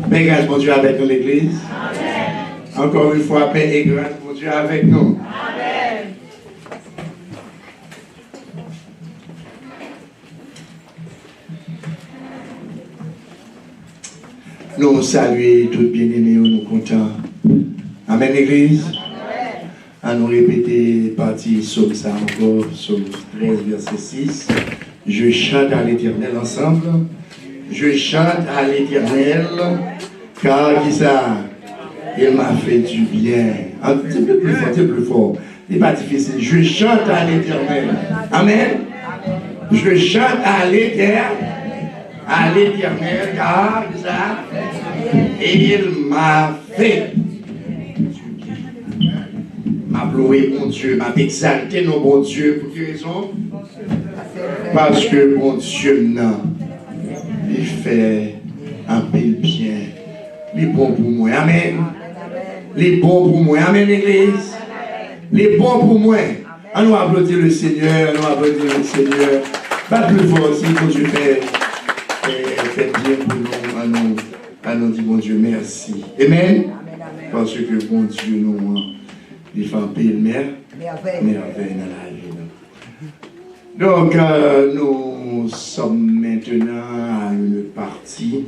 Mais grâce, mon Dieu, avec nous, l'Église. Encore une fois, paix et grâce, mon Dieu, avec nous. Amen. Nous saluons toutes bien-aimés, nous contents. Amen, l'Église. À nous répéter partie psaume ça encore, psaume 13, verset 6. Je chante à l'Éternel ensemble. Je chante à l'Éternel, car qui ça? Il m'a fait du bien. Un petit peu plus fort, un petit peu plus fort. Il n'est pas difficile. Je chante à l'Éternel. Amen. Je chante à l'Éternel, car qui ça? Il m'a fait. M'a loué mon Dieu, m'a exalté nos bon Dieu. Pour quelle raison? Parce que mon Dieu, non. Il fait un bel bien. Il est bon pour moi. Amen. Il est bon pour moi. Amen, l'Église. Il est bon pour moi. On nous applaudir le Seigneur. On nous applaudir le Seigneur. Pas plus fort si mon Dieu fait bien pour nous. À nous dire, mon Dieu, merci. Amen. Parce que bon Dieu, nous, il fait un pays de merveille dans la vie. Donc, nous sommes maintenant à une partie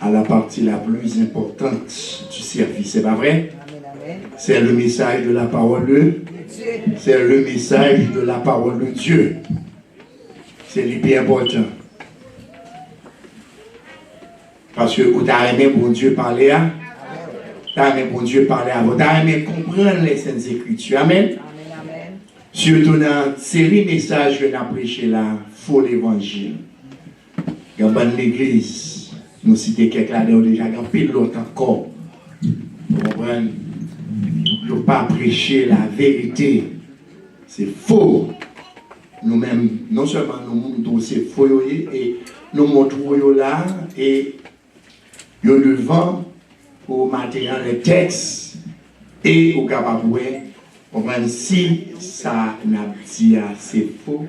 à la partie la plus importante du service, c'est pas vrai? C'est le message de la parole de Dieu. C'est le message de la parole de Dieu. C'est l'hyper important. Parce que vous avez aimé bon Dieu parler à, vous avez aimé bon Dieu parler à vous, vous avez aimé comprendre les Saintes Écritures. Amen. Surtout dans la série message que nous avons prêché là, faux l'évangile. Il y a une l'église, nous citons quelques là déjà, il y a pile l'autre encore. Vous comprenez? Il ne faut pas prêcher la vérité. C'est faux. Nous-mêmes, non seulement nous montrons c'est faux, et nous montrons là, et nous devant pour matériel les textes, et au capable si ça n'a dit assez faux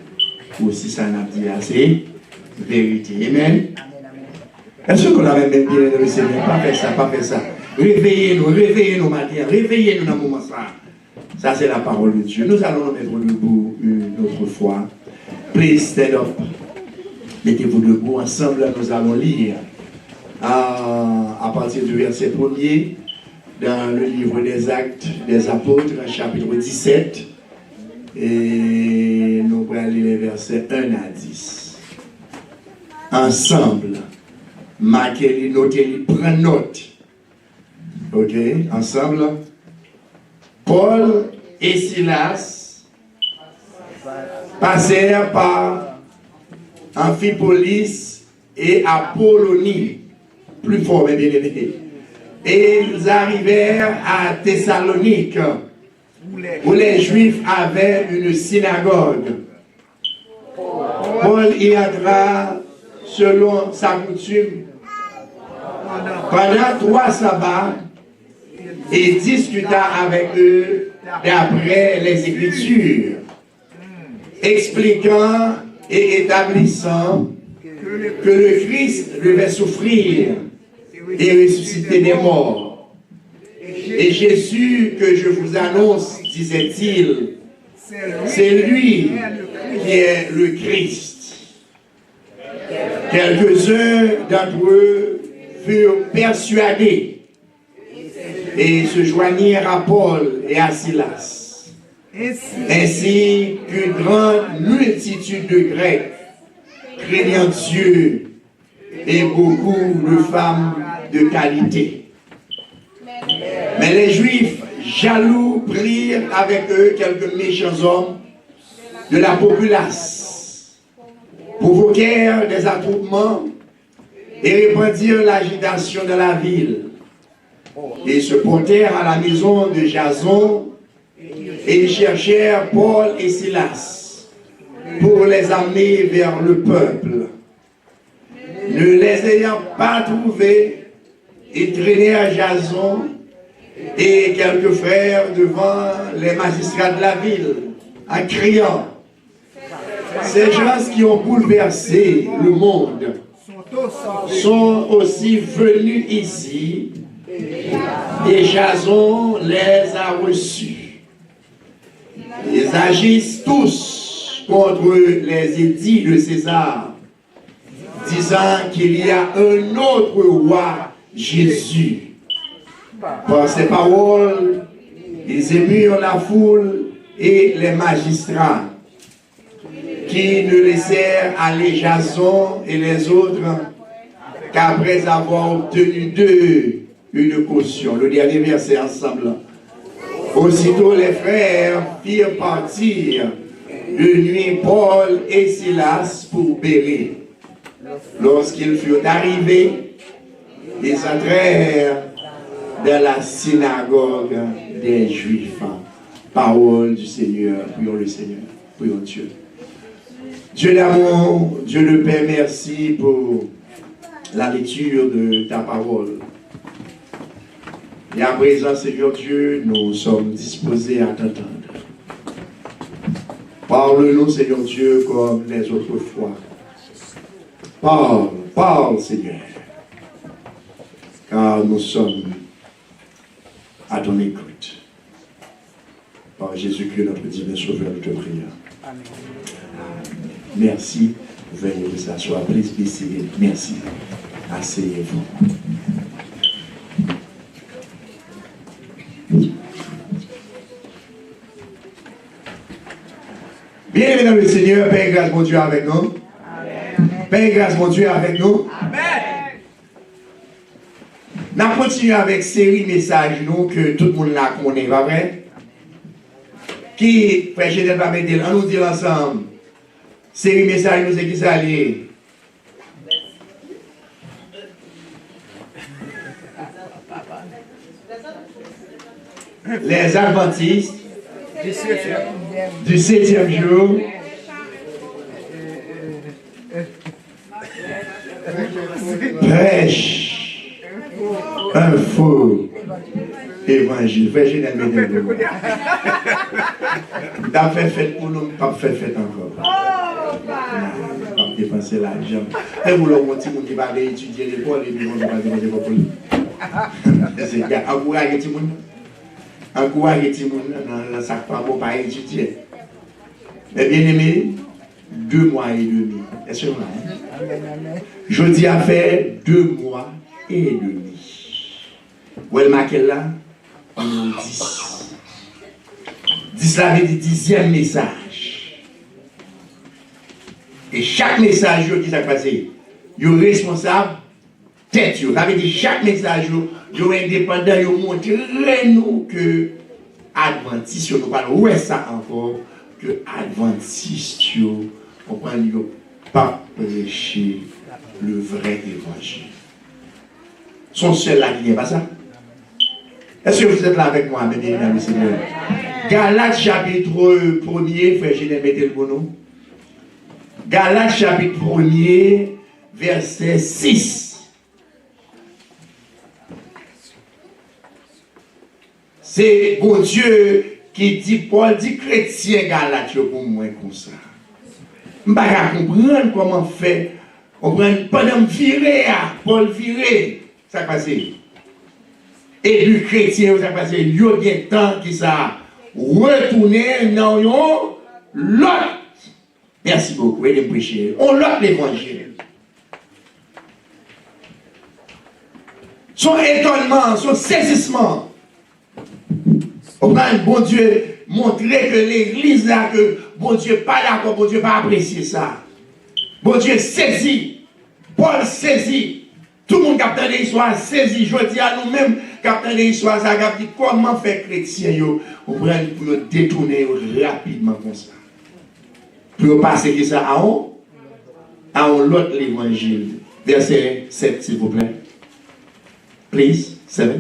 ou si ça n'a dit assez vérité. Amen. Est-ce qu'on avait même bien le Seigneur? Pas fait ça, pas fait ça. Réveillez-nous matin, réveillez-nous dans le moment ça. Ça c'est la parole de Dieu. Nous allons nous mettre debout une autre fois. Please stand up. Mettez-vous debout. Ensemble, nous allons lire à partir du verset 1er. Dans le livre des Actes des Apôtres, chapitre 17, et nous allons lire les versets 1 à 10. Ensemble, marquez-les, notez-les, prenez note. Ok, ensemble. Paul et Silas passèrent par Amphipolis et Apollonie. Plus fort, mes bien-aimés. Et ils arrivèrent à Thessalonique, où les Juifs avaient une synagogue. Paul y entra selon sa coutume pendant 3 sabbats et discuta avec eux d'après les Écritures, expliquant et établissant que le Christ devait souffrir et ressusciter des morts. Et Jésus que je vous annonce, disait-il, c'est lui qui est le Christ. Quelques-uns d'entre eux furent persuadés et se joignirent à Paul et à Silas, ainsi qu'une grande multitude de Grecs craignant Dieu et beaucoup de femmes de qualité. Mais les Juifs jaloux prirent avec eux quelques méchants hommes de la populace, provoquèrent des attroupements et répandirent l'agitation de la ville. Ils se portèrent à la maison de Jason et ils cherchèrent Paul et Silas pour les amener vers le peuple. Ne les ayant pas trouvés, ils traînèrent Jason et quelques frères devant les magistrats de la ville, en criant: Ces gens qui ont bouleversé le monde sont aussi venus ici et Jason les a reçus. Ils agissent tous contre les édits de César, disant qu'il y a un autre roi, Jésus. Par ces paroles, ils émurent la foule et les magistrats, qui ne laissèrent aller Jason et les autres qu'après avoir obtenu d'eux une caution. Le dernier verset ensemble. Aussitôt les frères firent partir de nuit Paul et Silas pour Bérée. Lorsqu'ils furent arrivés, ils entrèrent dans la synagogue des Juifs. Parole du Seigneur. Prions le Seigneur. Prions Dieu. Dieu d'amour, Dieu le Père, merci pour la lecture de ta parole. Et à présent, Seigneur Dieu, nous sommes disposés à t'entendre. Parle-nous, Seigneur Dieu, comme les autres fois. Parle, parle, Seigneur. Car nous sommes à ton écoute. Par Jésus-Christ, notre divin Sauveur, nous te prions. Amen. Merci. Veuillez vous asseoir. Please be seated. Merci. Asseyez-vous. Bien, mesdames le Seigneur, Père, grâce mon Dieu avec nous. Amen. Père, grâce mon Dieu avec nous. Amen. Nous continuons avec série messages nous que tout le monde la connaît, pas vrai? Qui, Frère Genel va m'aider, on nous dit ensemble. Série message, nous c'est qui ça lié? Les Adventistes du 7e jour. Prêche un faux évangile. Frère Genel m'aider. T'as fait fête pour nous, pas fait fête encore. Pas dépenser l'argent. Et vous l'avez dit, qui va aller étudier l'école et puis on va demander pour lui. C'est encourager tout le monde. Encourager tout le monde dans sa femme pour pas étudier. Mais bien aimé, 2 mois et demi. Est-ce que vous Jeudi a fait 2 mois et demi. Où elle marque là? On est 10. 10 là veut dire 10e message. Et chaque message qui s'est passé, il est responsable, tête. Ça veut dire chaque message, il est indépendant, il montre nous que Adventiste, nous parlons, où est ça encore, que Adventiste, on ne peut pas prêcher le vrai évangile. Son seul là qui n'est pas ça. Est-ce que vous êtes là avec moi, mesdames et messieurs? Galates chapitre 1er, frère Genel, mettez le bon nom. Galates chapitre 1er, verset 6. C'est bon Dieu qui dit, Paul dit chrétien Galates pour moi comme ça. Je ne peux pas comprendre comment fait. Pendant virer, Paul virer, ça passe. Et du chrétien, ça passe. Il y a un temps qui ça retourner dans l'autre. Merci beaucoup, et de prêcher. On l'autre l'évangile. Son étonnement, son saisissement. On va, bon Dieu, montrer que l'église là, que bon Dieu pas d'accord, bon Dieu pas apprécier ça. Bon Dieu saisit. Paul saisit. Tout le monde qui a entendu l'histoire saisi. Je dis à nous-mêmes qui a entendu l'histoire, ça a dit comment faire chrétien, on prend pour détourner rapidement comme ça. Pour passer ça à l'autre l'évangile. Verset 7, s'il vous plaît. Please, 7.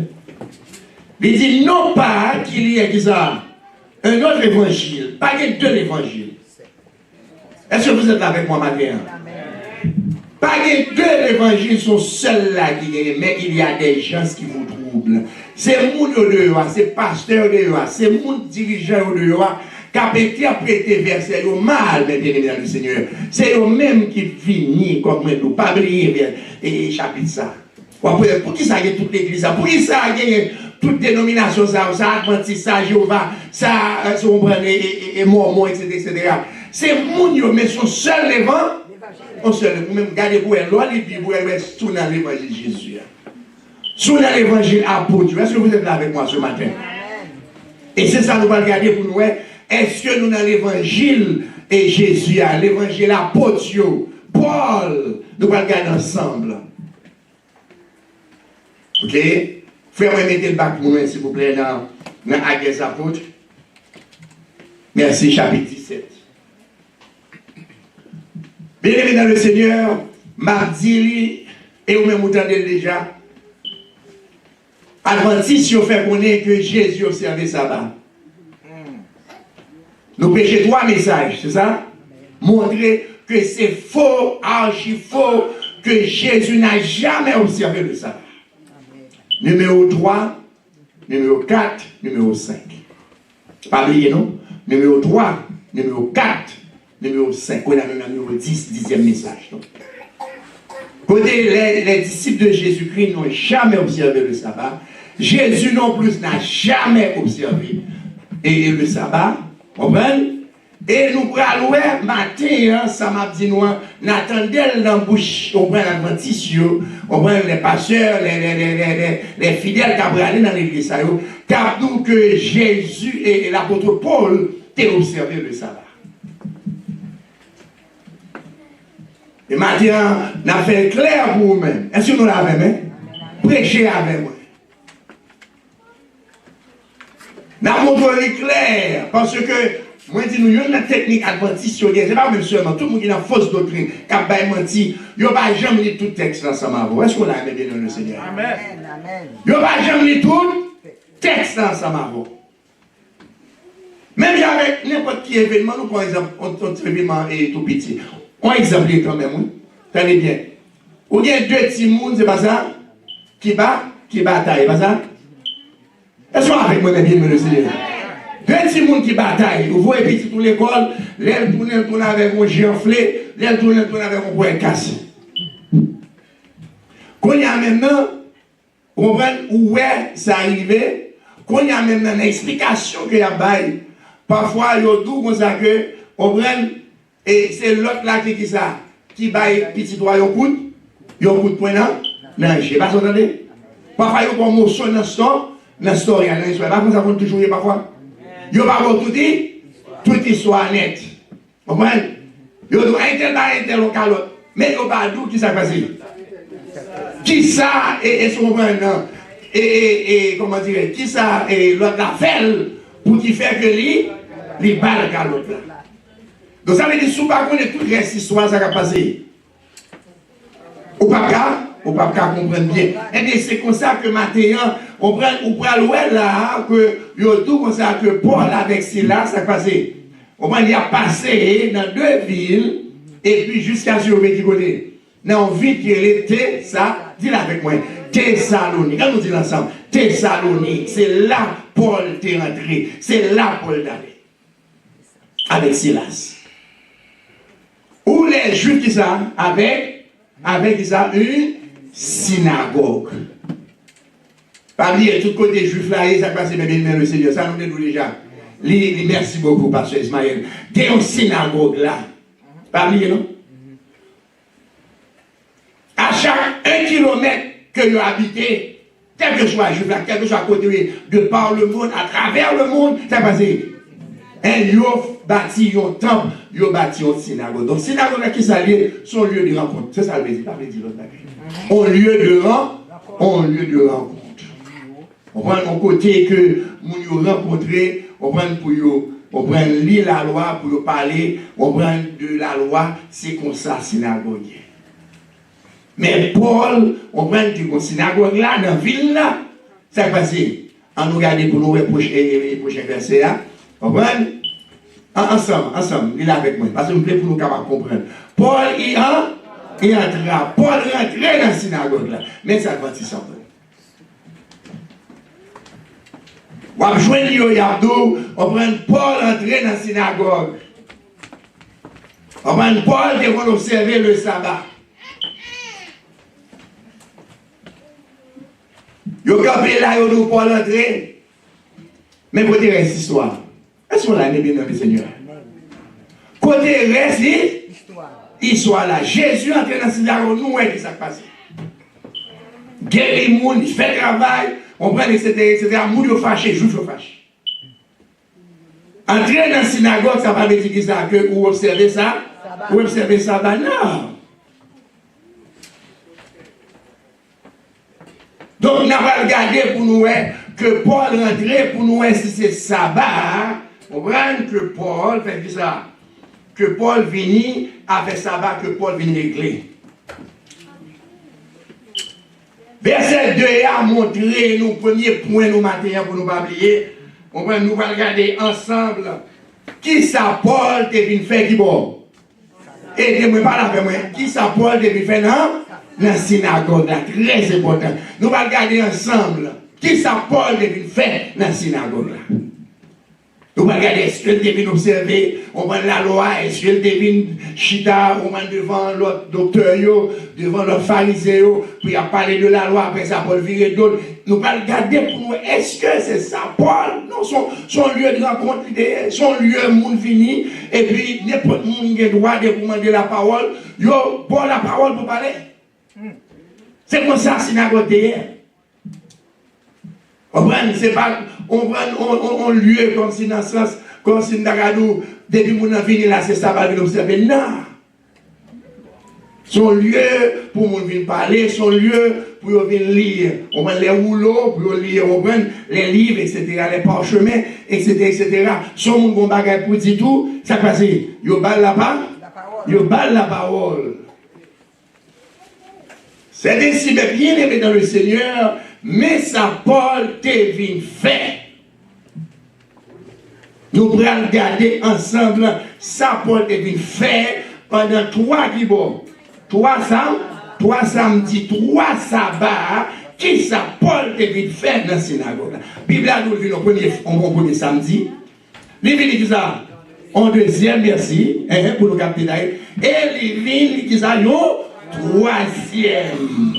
Il dit non pas qu'il y ait ça, un autre évangile, pas que 2 évangiles. Est-ce que vous êtes là avec moi maintenant? Pas que 2 évangiles sont seuls là qui gagnent, mais il y a des gens qui vous troublent. C'est moun au dehors, c'est pasteur au dehors, c'est moun dirigeant au dehors qui a interprété verset mal, bien aimé dans le Seigneur. C'est eux-mêmes qui finissent comme nous, pas oublier et chapitre ça. Pour qui ça y est toute l'église, pour qui ça y est toute dénomination, ça Adventiste, ça Jéhovah, ça et Mormon, etc. C'est mon mais son seul évangile. On se lève, même gardez vous loin les Bibles, vous êtes tout dans l'évangile de Jésus. Tout dans l'évangile apôtre. Est-ce que vous êtes là avec moi ce matin? Et c'est ça nous allons regarder pour nous. Est-ce que nous dans l'évangile et Jésus, l'évangile apôtre, Paul, nous allons regarder ensemble. Ok? Frère, mettez le bac pour nous, s'il vous plaît, dans Actes des apôtres. Merci, chapitre 17. Bien-aimés dans le Seigneur, mardi, et vous-même vous entendez déjà, Adventiste, vous fait connaître que Jésus observait le sabbat. Nous prêchons 3 messages, c'est ça? Montrer que c'est faux, archi faux, que Jésus n'a jamais observé le sabbat. Numéro 3, numéro 4, numéro 5. Pas oublier, non? Numéro 3, numéro 4, numéro 5. On a le numéro 10, 10e message. Donc. Côté les disciples de Jésus-Christ n'ont jamais observé le sabbat. Jésus non plus n'a jamais observé et le sabbat. Comprenez? Et nous prenons le matin, ça m'a dit nous, n'attendez dans la bouche, on prend l'adventiste, on prend les pasteurs, les fidèles qui ont aller dans l'église, qui ont dit que Jésus et l'apôtre Paul ont observé le sabbat. Et maintenant, on a fait clair pour vous-même. Est-ce que nous l'avons même? Prêchez avec moi. On a montré clair, parce que moi, je dis, nous avons une technique adventiste, c'est pas même seulement, tout le monde qui a une fausse doctrine, qui a menti, il n'y a pas jamais lu tout le texte ensemble avant. Est-ce qu'on l'a aimé bien dans le Seigneur? Amen. Il n'y a pas jamais lu tout le texte ensemble avant. Même avec n'importe qui événement, nous prenons exemple, un événement est tout petit. On exemple quand même, oui. Tenez bien. Ou il y a 2 petits mouns, c'est pas ça? Qui bataille, pas ça? Est-ce qu'on a avec moi bien, le Seigneur? 2 petits mouns qui bataillent. Vous voyez petit tout l'école, l'aile tourne avec un giroflé, l'aile tourne avec un poing cassé. Quand il y a maintenant, on voit où est ça arrivé, quand il y a maintenant une explication qu'il y a bail, parfois il y a tout comme ça que, on voit, et c'est l'autre là qui dit ça, qui baille petit doigt, il y a un coup de poing là, non, je ne sais pas si vous entendez. Parfois il y a un morceau dans le store, il y a une histoire, pas comme ça qu'on toujours y parfois. Il n'y a pas tout dit, toute histoire nette. Vous comprenez? Il y a un tel, on calotte. Mais il n'y a pas d'où qui s'est passé. Qui ça, et ce moment et comment dire, qui ça, et l'autre la fait pour qui fait que les balles calotte là. Donc ça veut dire, si vous ne connaissez pas toute cette histoire, ça va passer. Au papa comprendre bien. Et bien c'est comme ça que maintenant, on prend l'ouest là, que il y a tout comme ça que Paul avec Silas, ça passé. On prend, il a passé dans 2 villes, et puis jusqu'à ce qui côté. Dans une ville qui était ça, dis-le avec moi, Thessalonique. Quand nous disons ensemble, Thessalonique, c'est là Paul est rentré, c'est là Paul d'aller. Avec Silas. Où les Juifs qui ça, avec ça, une synagogue. Parmi tout côté juif là, ça passe bien le Seigneur, ça nous dit déjà. Merci beaucoup, Pasteur Ismaël. Il y a une synagogue là. Parmi non? À chaque 1 kilomètre que vous habitez, quel que soit juif là, quel que soit côté de par le monde, à travers le monde, ça passe. Ils ont bâti un temple, ils ont bâti une synagogue. Donc, synagogue qui s'allie, son lieu de rencontre. C'est ça le dire, pas le dire l'autre bagage. Un lieu de rencontre. On prend un côté que nous rencontrer, on prend lire la loi pour parler, on prend de la loi, c'est comme ça, synagogue. Mais Paul, on prend une synagogue là, dans la ville là, ça passe. On nous regarde pour nous les prochains versets là. On prend ensemble, il est avec moi, parce que je voulais pour nous capables comprendre. Paul, il entra. Paul rentrait dans la synagogue là, mais ça va s'en Ou à joindre yo yardou, on prend Paul entrer dans la synagogue. On prend Paul devant observer le sabbat. Yo campé là, yo nous Paul entrer. Mais côté reste histoire. Est-ce qu'on l'a bien dans le Seigneur? Côté reste histoire là. Jésus entré dans la synagogue, nous, qui s'est passé. Guérir les gens, il fait travail, on prend, etc. Moun fâché, juif fâché. Entrer dans la synagogue, ça va dire ça, que vous observez ça? Vous observez ça? Ben non. Donc, on va regarder pour nous que Paul rentrait pour nous si c'est sabbat. On prend que Paul fait ça. Que Paul vini avec sabbat, que Paul vini régler. Verset 2 a montré nos premiers points, nos matins pour nous pas oublier. On va nous regarder ensemble qui ça Paul te venu faire qui bon. Et ne me parle avec moi. Qui ça Paul te venu faire dans la synagogue là, très important. Nous allons regarder ensemble qui ça Paul te venu faire dans la synagogue là. Nous allons regarder est-ce qu'il devine observer, on va la loi, est-ce qu'il devine chita, on va devant l'autre docteur, devant l'autre pharisé, puis il a parlé de la loi, après ça, Paul virer d'autres. Nous allons regarder pour nous, est-ce que c'est ça, Paul? Non, son lieu de rencontre, son lieu monde fini, et puis n'importe qui qui a le droit de demander la parole, Paul la parole pour parler. C'est comme ça, synagogue hier. C'est pas, on lieu comme si dans ce sens, comme si nous, depuis mon venu là, c'est ça, va venir observer. Non. Son lieu pour mon venir parler, son lieu pour venir lire. On prend les rouleaux pour lire, on prend les livres, etc., les parchemins, etc. Son monde bon bagage pour dire tout, ça passe. Yo balle la parole. C'est ainsi, mais bien aimé dans le Seigneur. Mais ça, Paul te vient fait. Nous pourrons regarder ensemble, ça, Paul te vient fait pendant 3 jours. 3 samedis, 3 sabbats, qui ça, Paul te vient fait dans la synagogue. La Bible nous vient au premier samedi. Il vient qui ça, en deuxième, merci, pour nous capter là. Et il vient qui ça, au troisième.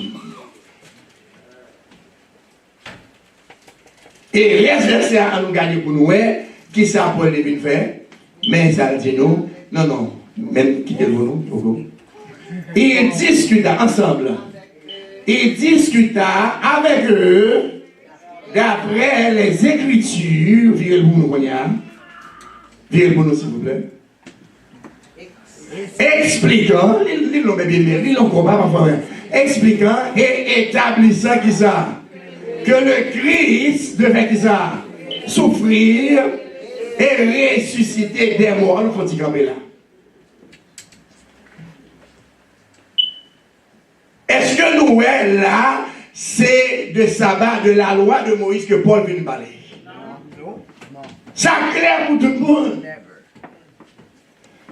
Et reste à nous gagner pour nous, qui ça Paul devait faire, mais ça dit nous, non, même quittez-vous nous. Il discuta ensemble, il discuta avec eux, d'après les Écritures, virez pour nous, s'il vous plaît. Expliquant, ils l'ont bien, expliquant et établissant qui ça. Que le Christ devait ça, souffrir et ressusciter des morts. Nous faut-il camper là. Est-ce que nous, là, c'est de sabbat, de la loi de Moïse que Paul vient parler? Non. Ça clair pour tout le monde.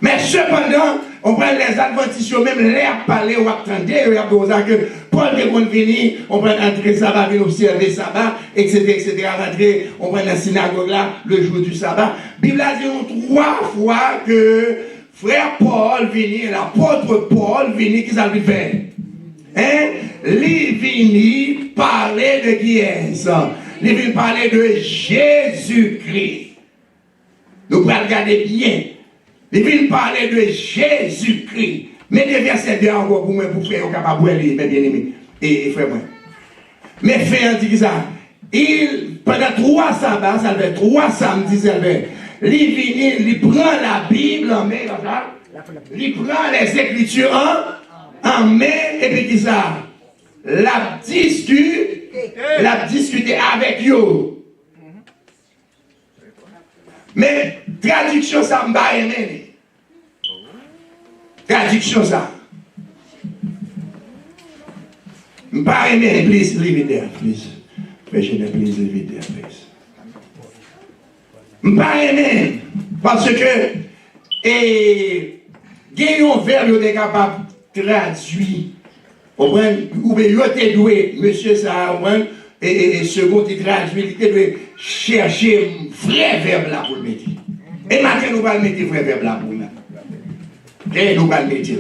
Mais cependant, on prend les adventistes, même les parler ou attendre, que Paul est venu, on prend entrer sabbat, venir observer sabbat, etc. Rentrer, on prend la synagogue là, le jour du sabbat. La Bible a dit 3 fois que frère Paul venu, l'apôtre Paul venu, qu'est-ce qu'il fait? Il venu parler de qui est ça? Il venu parler de Jésus-Christ. Nous pouvons regarder bien. Il vient parler de Jésus-Christ. Mettez verset 2 encore pour moi, pour frère, capable de lire, mes bien-aimés, et frère moi. Mais frère dit ça. Pendant 3 sabbats, ça fait 3 samedis, ça fait. Il prend la Bible en main, il prend les Écritures en main, et puis dit ça. La discuter avec eux. Mais traduction ça me va aimer. Traduction ça. Me va aimer, please leave it there, please. Please leave it there, please. Me va aimer parce que gagnons verbe vous êtes capable de traduire. Ou bien vous êtes doué, monsieur ça, et second qui traduit, il doit chercher vrai verbe là pour le mettre. Et maintenant, nous allons mettre vrai verbe là pour nous. Ok, nous allons mettre.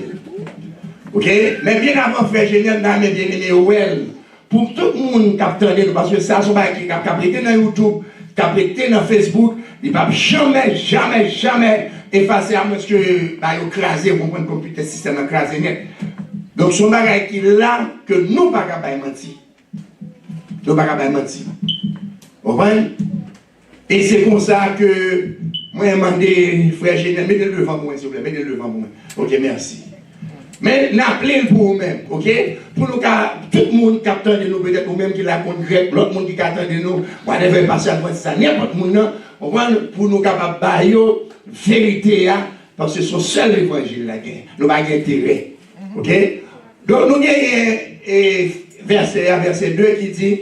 Ok, mais bien avant, frère Génial, nous avons bien aimé well. Pour tout le monde qui a entendu, parce que ça, c'est pas qui a prêté dans YouTube, qui a prêté dans Facebook, il ne va jamais effacer à moins que vous écrasez, vous comprenez, le computer système écrasé net. Donc, son bagage qui est là, que nous ne pouvons pas mentir. Nous ne pouvons pas mentir. Vous comprenez? Et c'est comme ça que moi, je demande, frère Génial, mettez-le devant moi, s'il vous plaît, mettez-le devant moi. Ok, merci. Mais n'appelez pour vous-même, ok? Pour nous, tout le monde qui attend de nous, peut-être nous-mêmes qui la compte grec, l'autre monde qui attend de nous, on devait passer à ça, n'importe monde, pour nous capables de bailler vérité, parce que c'est son seul évangile la guerre. Nous n'avons pas intérêt. Ok? Donc nous avons verset 2 qui dit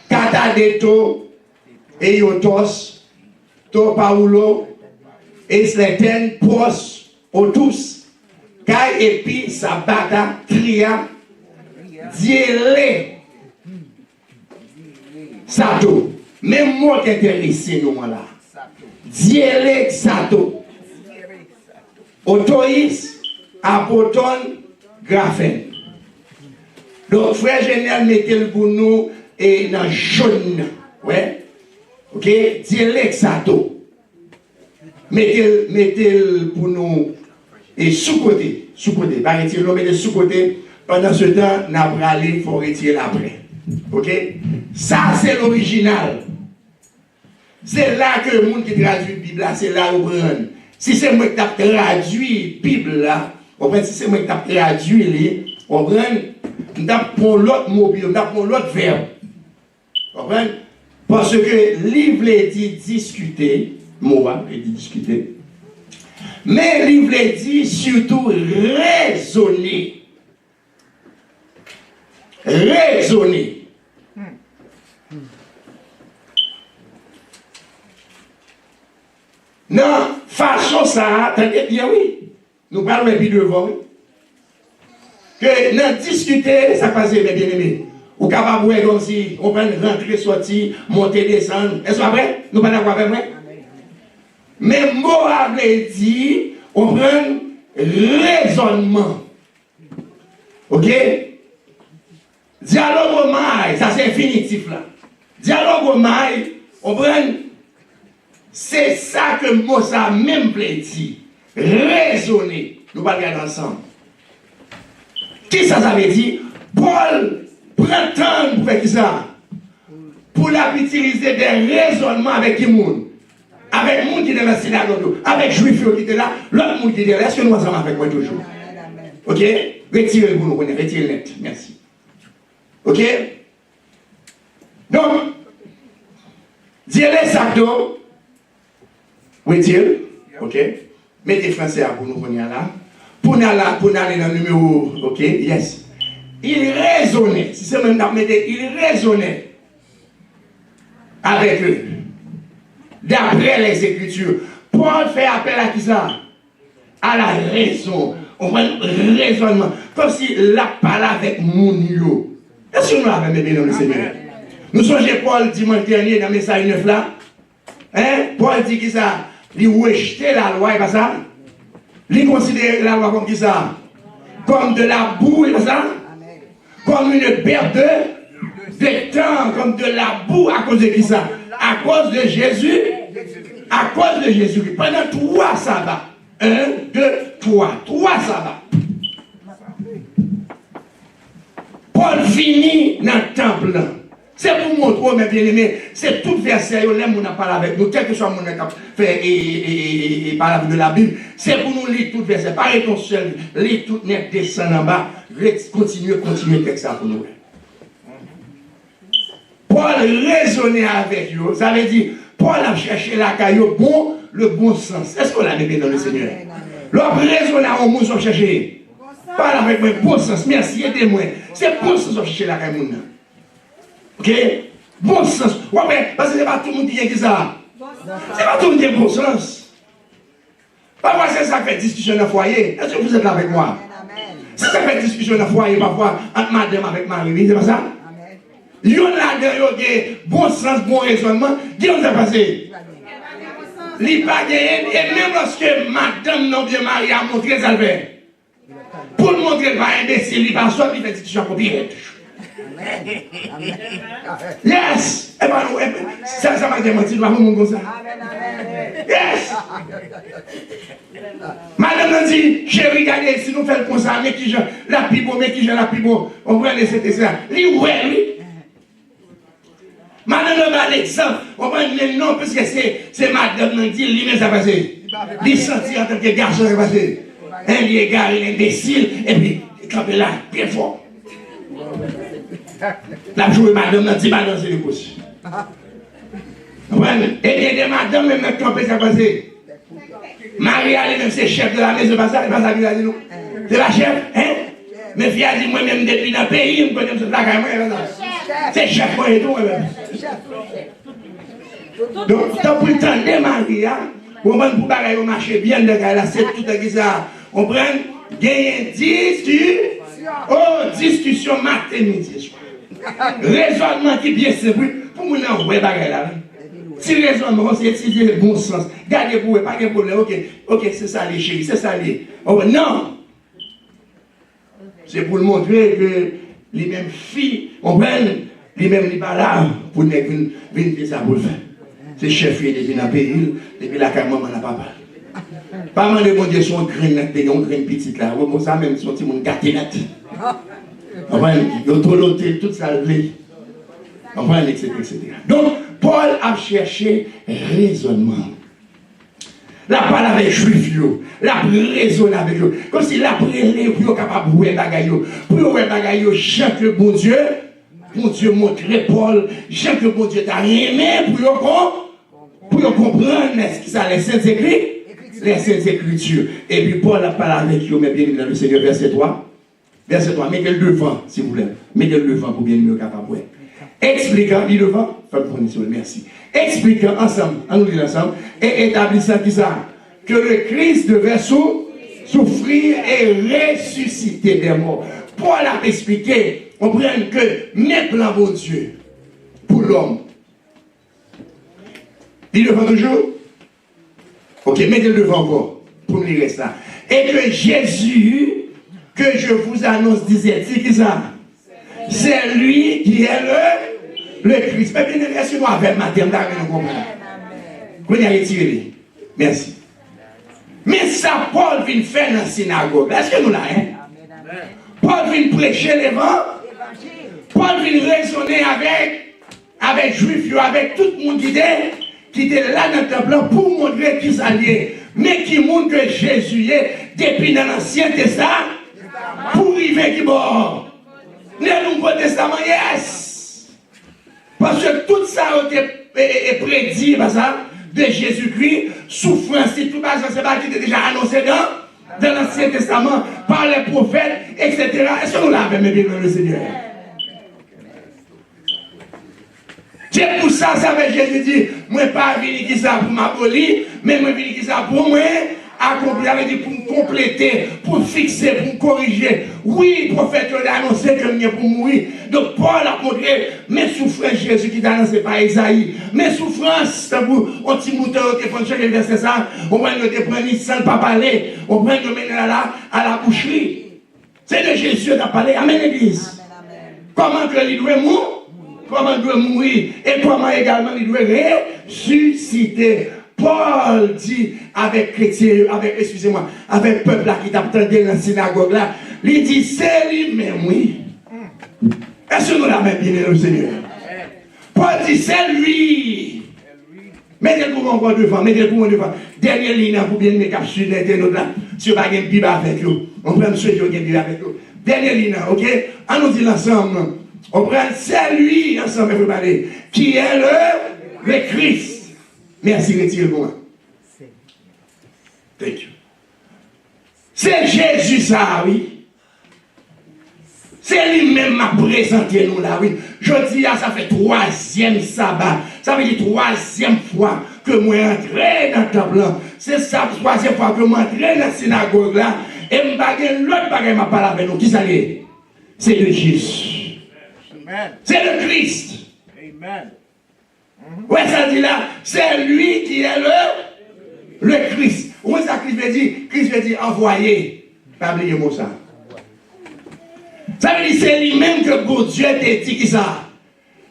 Katadeto et Yotos, To Paulo, et Sleten, Pros, Otus. Kai epi sabata tria diele sato. Même mot qui intéressé nous là. Diele sato. Otoïs apoton grafen. Donc frère général mettez-le pour nous et dans jaune. Ouais. OK, diele sato. Mettez-le pour nous. Et sous-côté, pas retirer l'homme, mais sous-côté, pendant ce temps, n'a pas allé, il faut retirer l'après. Ok? Ça, c'est l'original. C'est là que le monde qui traduit la Bible, c'est là où on prend. Si c'est moi qui ai traduit la Bible, là, si c'est moi qui ai traduit, on prend, on prend l'autre mot, on prend l'autre verbe. On prend? Parce que le livre dit discuter, mot, il dit discuter. Mais il voulait dire surtout raisonner. Raisonner. Non, façon ça, attendez bien, oui. Nous parlons bien devant, oui. Que non, discuter, ça passe bien aimé. Ou capable de voir comme si on peut rentrer, sortir, monter, descendre. Est-ce pas vrai? Nous ne parlons pas avec moi? Mais mot avait dit, on prend raisonnement. Ok? Dialogue au mail, ça c'est infinitif là. Dialogue au mail, on prend. C'est ça que le mot ça même voulait dire. Raisonner. Nous allons regarder ensemble. Qui ça veut dire? Paul prend temps pour faire ça. Pour utiliser des raisonnements avec qui monde? Avec le monde qui est dans la synagogue, avec les juifs qui étaient là, l'autre monde qui était là, est-ce que nous sommes avec moi toujours? Ok? Retirez pour nous, retirez net. Merci. Ok? Donc, dire les sacs d'eau, retire. Ok? Mettez français pour nous venir là. Pour nous aller dans le numéro, ok? Yes. Il raisonnait, si c'est même dans il raisonnait avec eux. D'après les Écritures, Paul fait appel à qui ça? À la raison. On voit le raisonnement. Comme si la parle avec mon yo. Est-ce que nous l'avons aimé dans le Seigneur? Nous sommes Paul dimanche dernier dans le message 9 là. Hein? Paul dit qui ça? Il rejetait la loi, et pas ça? Il considère la loi comme qui ça? Comme de la boue, et pas ça? Comme une perte de temps, comme de la boue à cause de qui ça? À cause de Jésus, à cause de Jésus, pendant 3 sabbats, 1, 2, 3 sabbats. Paul finit dans le temple. C'est pour montrer, mes bien-aimés, c'est tout verset, on a parlé avec nous, quel que soit mon fait et parle de la Bible, c'est pour nous lire tout verset, pas être seul, lire tout net, descendre en bas, continuer le texte pour nous. Paul raisonnait avec eux. Ça veut dire, Paul a cherché la caillou bon, le bon sens. Est-ce qu'on l'a mis dans le Seigneur? L'homme raisonnait au monde sans chercher. Parle avec moi, bon sens. Merci, aidez-moi. C'est bon sens de chercher la caillou. Ok? Bon sens. Ouais, parce que ce n'est pas tout le monde qui a ça. Ce n'est pas tout le monde qui a bon sens. Parfois, c'est ça qui fait discussion dans le foyer. Est-ce que vous êtes là avec moi? C'est ça qui fait discussion dans le foyer, parfois, entre madame avec Marie. C'est pas ça? Yon là-dedans, bon sens, bon raisonnement, qu'est-ce qui s'est passé? Li pas gagné, et même lorsque madame non bien mariée a montré ça le fait. Pour le montrer pas imbécile, il va sortir, il fait discussion copiée. Yes! Et ben, ça m'a démenti, nous avons mon comme ça. Yes! Madame a dit, chérie, regardez, si nous faisons comme ça, mais qui j'en la pibo, mais qui j'en la pibo, on prend les CTC. Lui, ouais, lui. Madame a l'exemple, on prend le nom, parce que c'est madame qui dit, lui, mais ça passe. Il sentit en tant que garçon, ça passe. Un gars, il est imbécile, et puis, il campe là, bien fort. La journée, madame a dit, madame, c'est le pouce. Et bien, madame, même quand ça passe. Marie, elle même c'est chef de la maison, c'est pas ça qu'il a dit nous. C'est la chef, hein? Mes filles a dit, moi-même, depuis dans le pays, je me connais la caille, c'est chef, moi et tout, moi-même. Donc, tant pour le temps de Marie, on prend pour bagaille au marché bien de là, c'est tout à ça. On prend, gagner discussion matin, midi. Raisonnement qui est bien simple, pour nous, on va bagaille là. Si raisonnement, c'est étudier le bon sens. Gardez pour pas de problème. Ok, c'est ça les chéris, c'est ça les. Oh, non! C'est pour le montrer que les mêmes filles, on prend, les mêmes les pas là pour venir faire ça pour le faire. C'est chef depuis dans le pays, depuis la maman n'a pas parlé. Pas mal de mon Dieu sont graines, des graines petites là. Comme ça, même si on dit mon gâté net. On prend, ils ont trop loté, tout ça le blé. On prend, etc. Donc, Paul a cherché raisonnement. La parole avec juif, la raisonne avec eux. Comme s'il a prélé pour être capable de voir bagaille. Pour voir bagaille, chaque bon Dieu montrait Paul, chaque bon Dieu t'a aimé pour comprendre ce qui ça les Saintes Écritures. Les Saintes Écritures. Et puis Paul a parlé avec eux, mais bien dans le Seigneur, verset 3. Verset 3, mettez le devant, s'il vous plaît. Mettez le devant pour bien mieux capable de voir. Expliquant, dit devant, merci. Expliquant ensemble, en nous disant ensemble, et établissant qui ça? Que le Christ devait souffrir et ressusciter des morts. Paul a expliqué, on prend que mes plans, bon Dieu, pour l'homme. Dit devant toujours? Ok, mettez le devant encore, pour me lire ça. Et que Jésus, que je vous annonce, disait, c'est qui ça? C'est lui qui est le Christ. Mais bien, est-ce que nous avons madame là, nous comprenons? Vous avez retiré. Merci. Mais ça, Paul vient faire dans la synagogue. Est-ce que nous l'avons? Paul vient prêcher l'évangile. Paul vient raisonner avec les Juifs, avec tout le monde qui était là dans le temple pour montrer qui s'alliait. Mais qui montre que Jésus est depuis dans l'Ancien Testament pour arriver qui bord. Dans le Nouveau Testament, yes. Parce que tout ça a été prédit de Jésus-Christ, souffrance, tout ça, c'est pas qui était déjà annoncé dans l'Ancien Testament, par les prophètes, etc. Est-ce que nous l'avons même bien le Seigneur? C'est pour ça, ça veut Jésus dit, moi pas venir qui ça pour m'abolir, mais moi venir qui ça pour moi, accomplir, pour me compléter, pour fixer, pour me corriger. Oui, le prophète a annoncé que je pour mourir. Donc Paul a montré mes souffrances, Jésus qui t'a annoncé par Isaïe. Mes souffrances, c'est pour un petit mouton qui prend chaque verset ça, on va le prendre sans ne pas parler, on va le mener à la boucherie. C'est de Jésus qui a parlé. Amen, l'église. Comment que il doit mourir? Comment il doit mourir? Et comment également il doit ressusciter? Paul dit avec chrétien, avec peuple là qui t'attendait dans la synagogue là, il dit c'est lui-même, oui. Est-ce que nous l'avons bien le Seigneur? Paul dit c'est lui. Mettez-le pour encore devant, mettez-le pour devant. Dernière ligne pour bien me capsuler l'internaute là. Si vous n'avez pas de Bible avec vous, on prend ceux qui ont une Bible avec vous. Dernière ligne, ok? On nous dit l'ensemble. On prend c'est lui, ensemble, vous parlez, qui est le Christ. Merci, retirez-moi. Thank you. C'est Jésus, ça, oui. C'est lui-même m'a présenté nous là, oui. Je dis, ça fait 3e sabbat. Ça veut dire 3e fois que moi entrais dans le temple. C'est ça, 3e fois que moi entrais dans la synagogue là. Et je l'autre bagaille m'a parlé avec nous. Qui ça est? C'est le Jésus. C'est le Christ. Amen. Ouais, ça dit là, c'est lui qui est le Christ. Où est-ce que Christ veut dire? Christ veut dire envoyé. Pas oublier le mot ça. Ça veut dire c'est lui-même que pour Dieu t'a dit qui ça.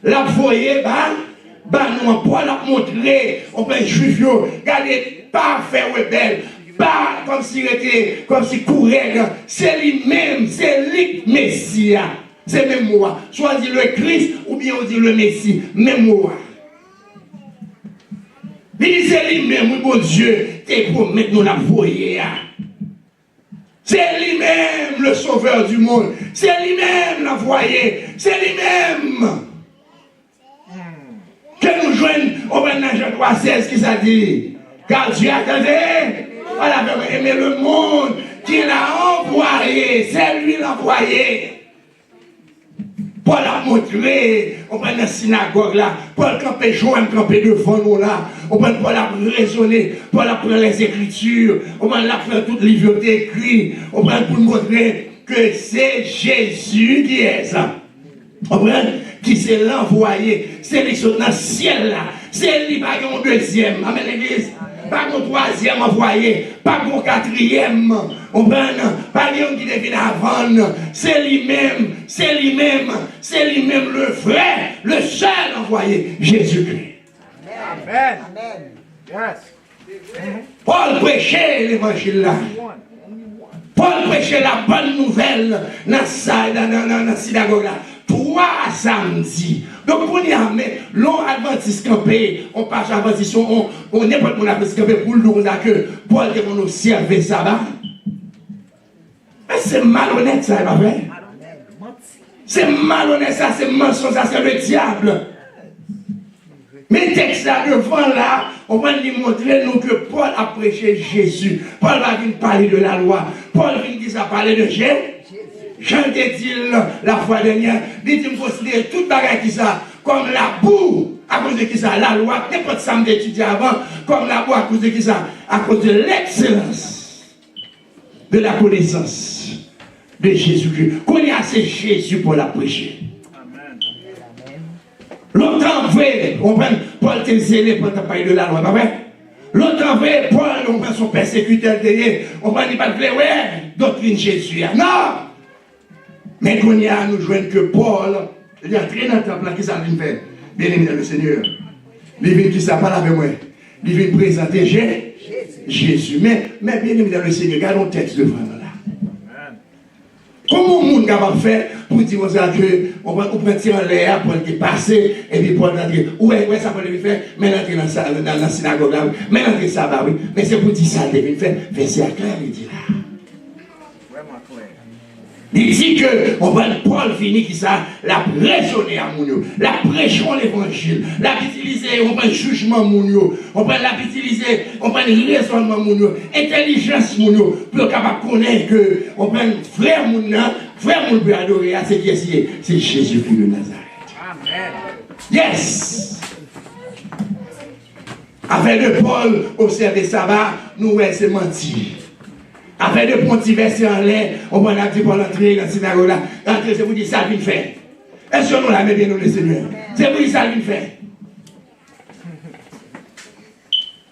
L'envoyé, nous on peut la montrer, on peut juif, regardez, pas faire rebelle, pas comme s'il était, comme s'il courait, c'est lui-même, c'est lui le Messie, c'est même moi. Soit dit le Christ ou bien on dit le Messie, même moi. Il dit c'est lui-même, oui, bon Dieu, t'es pour mettre nous la voyer. C'est lui-même le sauveur du monde. C'est lui-même l'envoyé. C'est lui-même. Que nous joignons au Jean 3,16 qui s'est dit. Car Dieu a aimé le monde qu'il a envoyé. C'est lui l'envoyé. Paul a montré, on prend la synagogue là, Paul campait joint, campait devant nous là, on prend Paul a raisonné, Paul a pris les Écritures, on prend la faire toutes les livres écrits, on prend pour montrer que c'est Jésus qui est ça. On prend qui c'est l'envoyé, c'est lui qui est dans le ciel là, c'est lui qui a un deuxième, amen l'église. Pas mon troisième envoyé, pas mon quatrième, on prend, pas lui qui devine avant, c'est lui-même, c'est lui-même, c'est lui-même le vrai, le seul envoyé, Jésus-Christ. Amen. Amen. Yes. Paul prêchait l'évangile là. Paul prêchait la bonne nouvelle dans la synagogue là. 3 samedis. Donc, on y a, mais l'on adventiste campé, on passe à adventiste, on n'est pas de mon adventiste campé pour le nous que Paul dit qu'on nous servait ça. Mais c'est malhonnête ça, pas vrai? C'est malhonnête ça, c'est mensonge ça, c'est le diable. Mais texte là devant là, on va lui montrer nous que Paul a prêché Jésus. Paul va venir parler de la loi. Paul vient parler de Jésus. Jean te dit la fois dernière, il dit considérer toute bagarre qui ça comme la boue, à cause de qui ça, la loi, n'importe ça m'a étudié avant, comme la boue à cause de qui ça, à cause de l'excellence de la connaissance de Jésus-Christ. Qu'on y a c'est Jésus pour la prêcher. Longtemps vrai, on prend Paul te zélé pour te parler de la loi, pas vrai? Longtemps vrai, Paul, on prend son persécuteur derrière, on prend pas de ouais, doctrine Jésus. Non! Mais qu'on y a, nous joignons que Paul, il y a très dans le temple là, qui ça vient faire. Bien aimé le Seigneur. Il vient qui ça parle avec moi. Il vient présenter Jésus. Mais bien aimé le Seigneur, regardons le texte devant nous là. Comment le monde va faire pour dire qu'on prend tirer en l'air pour le passer et puis pour entrer. Ouais, ça peut le faire, mais entrer dans la synagogue là, mais entrer ça va, oui. Mais c'est pour dire ça, il devait faire. Verset clair, il dit là. Il dit que on va Paul finir qui ça, la raisonner à mon la prêchons l'évangile, la utiliser, on va jugement mon on va la utiliser, on va raisonnement mon intelligence mon pour capable connaître que on va frère mon peut adorer à ce qui est c'est Jésus-Christ de Nazareth. Amen. Yes. Avec le Paul au service sabbat, nous c'est menti. Après de petits versets en l'air, on va dire pour l'entrée dans la synagogue là. Entrer, c'est vous dire ça, vient faire. Est-ce que nous l'avons bien, nous, le Seigneur? C'est vous dire ça, vient faire.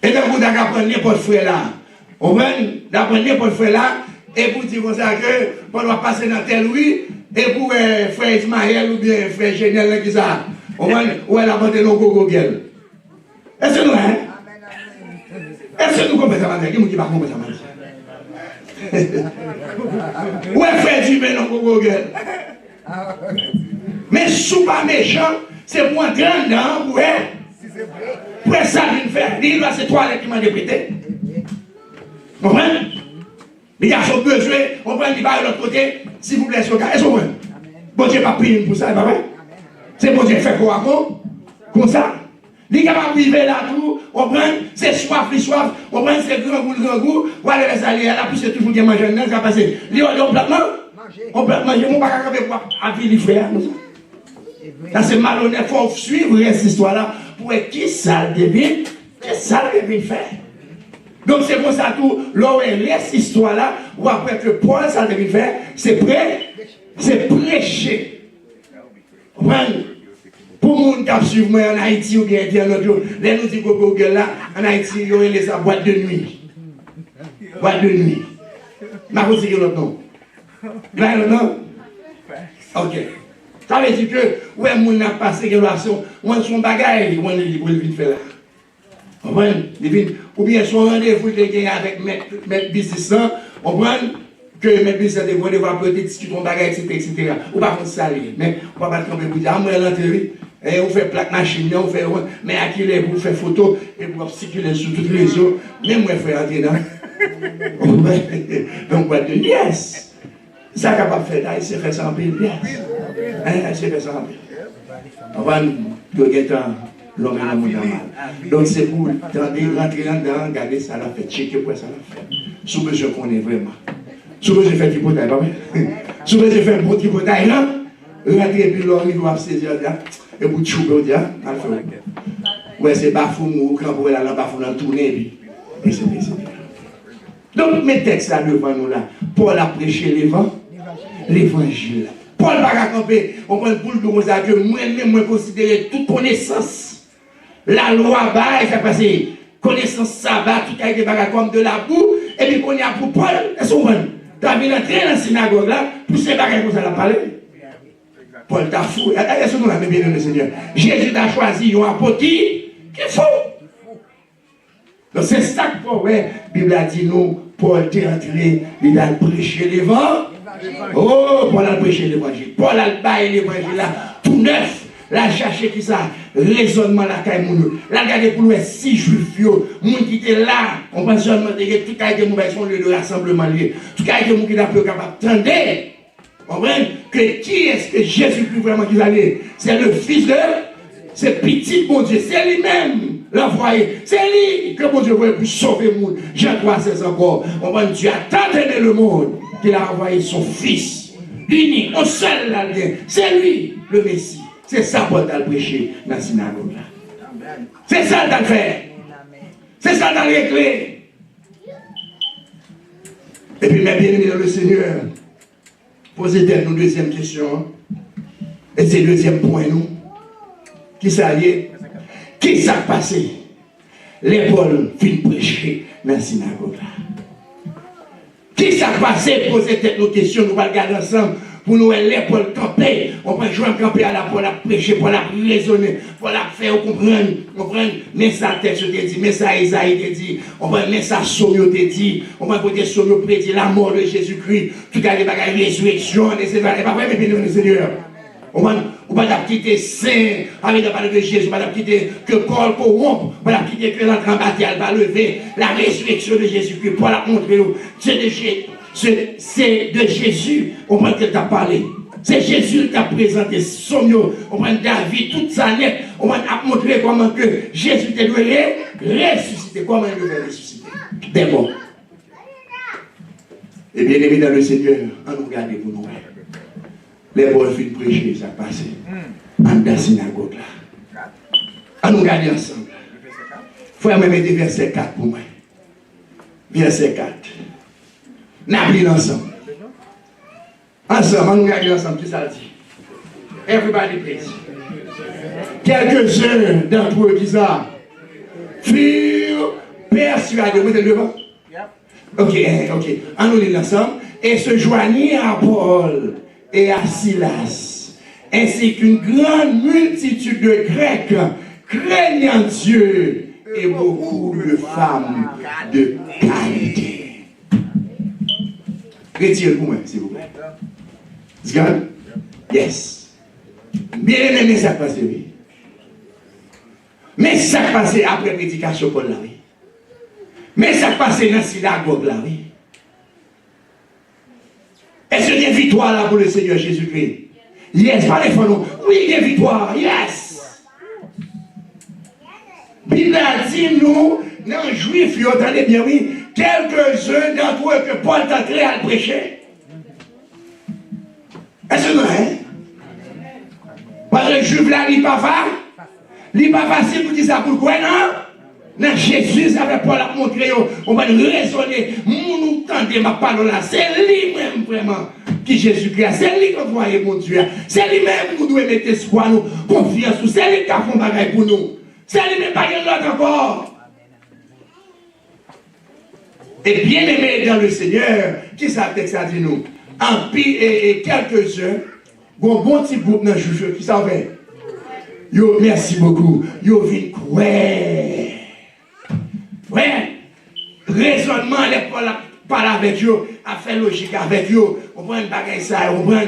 Et donc, vous apprendre n'importe frère là. On va apprendre n'importe frère là. Et vous dire comme ça que, on va passer dans tel oui. Et pour frère Ismaël ou bien frère Génial qui ça. On va l'apporter dans le Google. Est-ce que nous, hein? Est-ce que nous comprenons ça, madame? Qui ne va pas comprendre ça, madame? Où est fait du bien dans Google? Mais sous pas méchant, c'est pour entrer dedans, pour ça qu'il fait. Il va c'est toi qui m'a déprêté. Vous comprenez? Les gars ont besoin, on prend les barres de l'autre côté, s'il vous plaît, sur le cas. Est-ce que vous comprenez? Bon Dieu pas prié pour ça, c'est pas vrai? C'est bon Dieu fait quoi comme ça? Les gars vont vivre là tout, on prend, c'est soif, on prend c'est grand goût, voilà les alliés, là, puis c'est toujours bien manger, ça va passer. On peut manger, on ne peut pas camper pour appeler les frères. Là, c'est malhonnête, il faut suivre cette histoire-là pour être qui ça devient faire. Donc, c'est pour ça tout, là, cette histoire-là, ou après que Paul, ça devient faire, c'est prêcher. Pour les gens qui suivent moi en Haïti ou bien internaute, les nous disent que Google là, en Haïti, ils ont les boîte de nuit. Boîte de nuit. Ma vous dire l'autre nom. Là, le nom? Ok. Ça veut dire que, ouais, mon a passé une relation, moi, son bagage, moi, il vite faire là. Ou bien son rendez-vous de gagner avec mes business, on prend que mes business de vont devoir peut-être discuter ton bagage, etc. Ou pas contre ça, mais on va pas tromper pour dire, ah, moi, l'entrée, et on fait plaque machine, on fait, mais à qui les pour faire photo et pour circuler sur toutes les réseaux, même moi, je fais entrer dans. Donc, what do yes? Ça capable de faire, il s'est fait ça en pile, yes. Il s'est fait ça en pile. On va nous guetter l'homme et l'homme mal. Donc, c'est pour rentrer là-dedans, regarder ça, la fait, checker pour ça, la fait. Sous besoin qu'on est vraiment. Sous besoin de faire du potail, pas vrai? Sous besoin de faire un bon petit potail, là, rentrer et puis l'homme, il doit saisir, et pour chouper, on dit, ah, ouais, c'est bafou, ou quand vous allez là, bafou, dans le tourner, et c'est. Donc, mes textes là devant nous là, Paul a prêché l'évangile. Paul va raconter, on prend pour le dire que moi-même, moi considérer toute connaissance. La loi, ça passe, connaissance, ça va, tout a été comme de la boue, et puis qu'on y a pour Paul, est-ce qu'on va? Tu as vu entrer dans la synagogue là, pour ces bagages comme ça l'a parlé. Paul t'a fou. Est-ce qu'on a bien le Seigneur? Jésus t'a choisi un apôtre qui faut. Donc c'est ça que la Bible a dit nous, Paul est entré, il a prêché l'évangile. Oh, Paul a prêché l'évangile. Paul a baillé l'évangile là, tout neuf. Là, chercher qui ça, raisonnement là, quand il là, regardez pour nous, si juifs, les gens qui étaient là, on pense seulement que tout a été mauvais, son lieu de rassemblement lié. Tout a été qui n'a pas capable d'attendre. Vous comprenez que qui est-ce que Jésus-Christ vraiment qui allait? C'est le Fils de, c'est petit bon Dieu, c'est lui-même. L'envoyé, c'est lui que mon Dieu voulait pour sauver le monde. Jean 3,16 encore. On va Dieu a tant aimé le monde qu'il a envoyé son Fils. L'unique, au seul là, c'est lui le Messie. C'est ça Paul a prêché dans la synagogue là. C'est ça qu'il a fait. C'est ça qu'il a réglé. Et puis, mes bien-aimés dans le Seigneur, posez-nous deuxième question. Et c'est le deuxième point, nous. Qui ça y est? Qui s'est passé? Les Paul fin prêcher dans la synagogue là. Qui s'est passé? Posez nos questions, nous allons regarder ensemble. Pour nous, les Paul camper. On peut jouer camper à la Paul à prêcher, pour la raisonner, pour la faire comprendre. Mais ça texte te dit, mais ça Isaïe te dit, on va mettre ça Sommio te dit, on va côté Sommio prédit la mort de Jésus-Christ, tout à les bagages résurrection, etc. Et pas vrai, mais bien, le Seigneur. On va quitter saint, avec la parole de Jésus, on va quitter que Paul corrompt, on va quitter que l'entrée en bataille, elle va lever la résurrection de Jésus-Christ pour la montrer. C'est de Jésus, on va que tu as parlé. C'est Jésus qui t'a présenté son mieux. On va David, toute sa lettre, on va montrer comment que Jésus t'a donné ressuscité. Comment il devait ressusciter? Des morts. Et bien aimé dans le Seigneur, on nous regarde pour nous. Les bois finissent prêcher, ça passe. En la synagogue là. On nous regarde ensemble. Frère, me mettre verset 4 pour moi. Verset 4. Nous ensemble. Ensemble, on nous regarde ensemble, qui ça dit? Everybody please. Quelques-uns d'entre eux qui ça furent persuadés. Vous êtes devant? Ok. On nous lit ensemble. Et se joignit à Paul et à Silas, ainsi qu'une grande multitude de Grecs craignant Dieu et beaucoup de femmes de qualité. Retirez pour moi, s'il vous plaît. It's good? Yes. Bien aimé, ça passe, oui. Mais ça passe après prédication pour la vie. Mais ça passe dans la synagogue là, oui. Est-ce qu'il y a une victoire là pour le Seigneur Jésus-Christ? Yes, pas les fans. Oui, il y a une victoire. Yes. Bible a dit nous, dans les Juifs, vous entendez bien, oui, quelques-uns d'entre eux que Paul t'a créé à le prêcher. Est-ce que c'est parce que le Juif là, il n'est pas facile pour dire ça. Pourquoi non? Dans Jésus, avec Paul a montré, on va nous raisonner. Nous tendez ma parole là. C'est lui-même vraiment qui Jésus-Christ. C'est lui qu'on doit mon Dieu. C'est lui-même qu'on doit mettre espoir, nous, confiance. C'est lui qui a fait un bagage pour nous. C'est lui-même pas l'autre encore. Et bien aimé dans le Seigneur, qui ça texte a dit nous? En pile et quelques-uns, bon petit groupe dans le juge qui s'en fait. Yo, merci beaucoup. Yo, vin quoi? Ouais. Raisonnement, les parler avec eux, à faire logique avec eux. On prend une bagaille ça, on prend,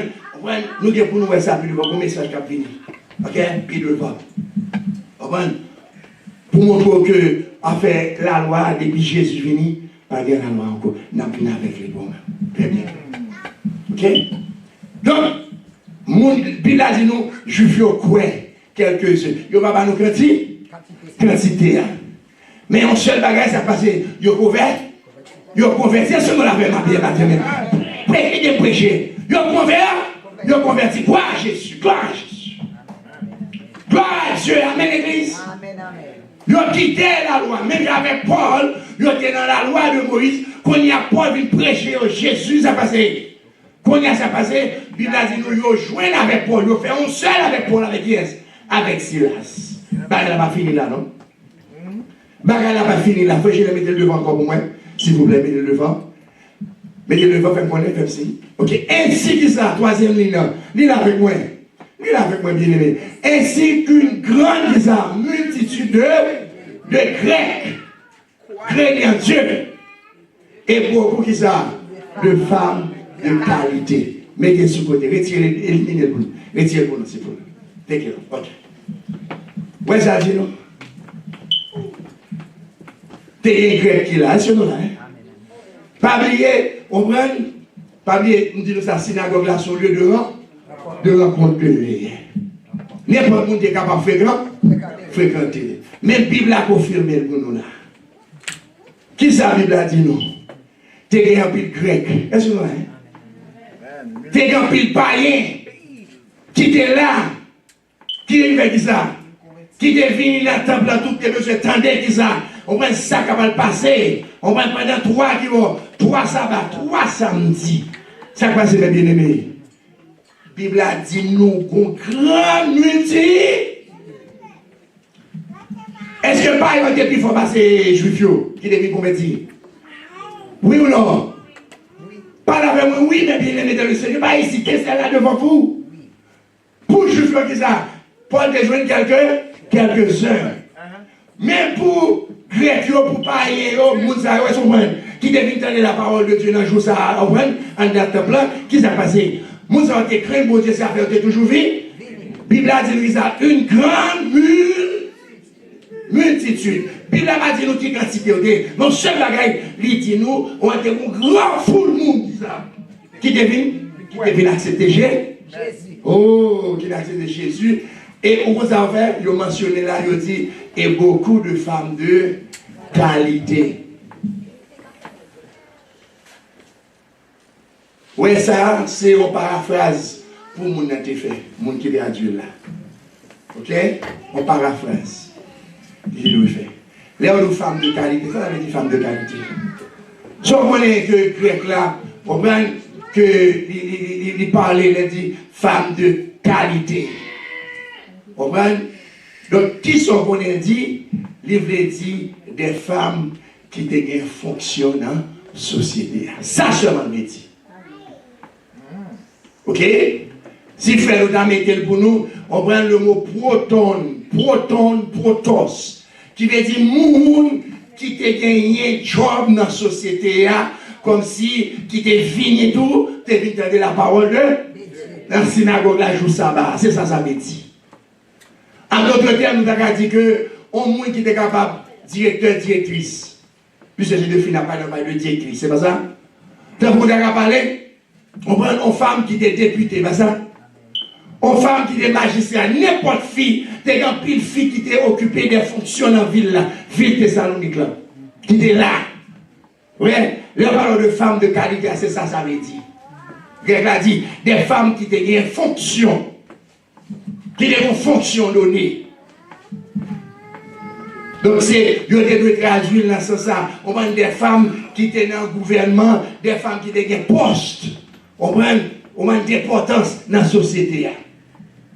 nous devons pour nous voir ça, puis nous avons un message qui a fini. Ok? Puis nous va. On prend, pour montrer que, à faire la loi, depuis Jésus venu, pas bien la loi encore, n'a plus avec les bons. Très bien. Ok? Donc, mon Bible dit nous, je fais quoi? Quelques-uns. Yo va nous quantité. Mais un seul bagage, ça passe. Yo couvert. Yo converti. Ce qu'on avait ma bien prêcher, prêcher. Yo converti. Gloire à Jésus. Gloire à Jésus. Gloire à Dieu. Amen, l'église. Amen, amen. Yo quitté la loi. Même avec Paul, yo était dans la loi de Moïse. Quand il y a Paul vient prêcher Jésus, ça passe. Quand il y a ça passé, Bible dit nous, yo joint avec Paul. Yo fait un seul avec Paul, avec qui est? Avec Silas. Bagarre n'a pas fini là, non? Bagarre n'a pas fini là. Faut que je le mette le devant encore pour moi. S'il vous plaît, mettez le devant. Mettez le devant, faites-moi faites ci. Ok, ainsi que ça, troisième ligne là. Lis avec moi. Lis avec moi, bien aimé. Ainsi qu'une grande multitude de Grecs craignant Dieu. Et beaucoup qui ça? De femmes de qualité. Mettez sur côté. Retirez, éliminez le bout. Retirez le bout, c'est pour. Take it. Ok. Où est-ce que nous? T'es un grec qui là, c'est nous là. Pas oublier, on prend, pas oublier, nous disons ça, synagogue là, son lieu de rencontre de prière. N'importe qui est capable de fréquenter. Même la Bible a confirmé pour nous là. Qui ça la Bible a dit nous? T'es un pile grec. Est-ce que nous là? T'es un pile païen qui était là. Qui est venu ça? Qui est venu dans le temple là, tout que monsieur tendait qui ça? On prend ça qui va le passer. On prend pendant 3 sabbats, 3 samedis. Ça va passer, mes bien-aimés. La Bible a dit nous, qu'on grande multitude. Est-ce que par exemple, il faut passer juif qui devient converti? Oui ou non? Parle avec moi, oui, mes bien-aimés dans le Seigneur. Pas ici, qu'est-ce qu'il y a là devant vous? Pour juif qui ça? Paul te joint quelques-uns. Mais pour grec, pour païen, qui devine entendre la parole de Dieu dans le jour ça, en date temple, qui s'est passé? Moussa a été craint, bon Dieu, ça fait toujours vivre. Bible a dit ça, une grande multitude. Bible a dit nous qui quantité. Donc, seul bagage, il dit nous, on a été un grand foule monde qui devine accepter Jésus. Oh, qui a accepté Jésus. Et on vous a fait, il a mentionné là, il a dit, et beaucoup de femmes de qualité. Oui, ça, c'est une paraphrase pour mon été fait, mon qui est à Dieu là. Ok? On paraphrase. Il le fait. Là, on a femmes de qualité. Ça, veut dire femmes de qualité. Si on connaît que grec là, on comprend que il parlait, il dit femmes de qualité. On comprend? Donc, qui sont qu'on a dit? Livre dit des femmes qui fonctionnent dans la société. Ça seulement me dit. Ok? Si frère nous a mis pour nous, on prend le mot protos, qui veut dire moun qui te gagné job dans la société, comme si qui te fini tout, te venu de la parole de la synagogue la jour sabbat. C'est ça, ça veut dire. En d'autres termes, nous avons dit que on moun qui était capable, directeur, directrice, puisque j'ai défini la parole de directrice, c'est pas ça? Donc, on a parlé. On prend une femme qui était députée, pas ça? Une femme qui était magistrat, n'importe fille, des gens pile filles qui étaient occupées des fonctions dans la ville là, ville Thessalonique là, qui était là. Oui, le parole de femmes de qualité, c'est ça, ça veut dire. Greg a dit, des femmes qui étaient en fonction, qui étaient en fonction donnée. Donc c'est, il y a des traduire dans ce sens. On prend des femmes qui étaient dans le gouvernement, des femmes qui étaient en poste. On prend on a une importance dans la société.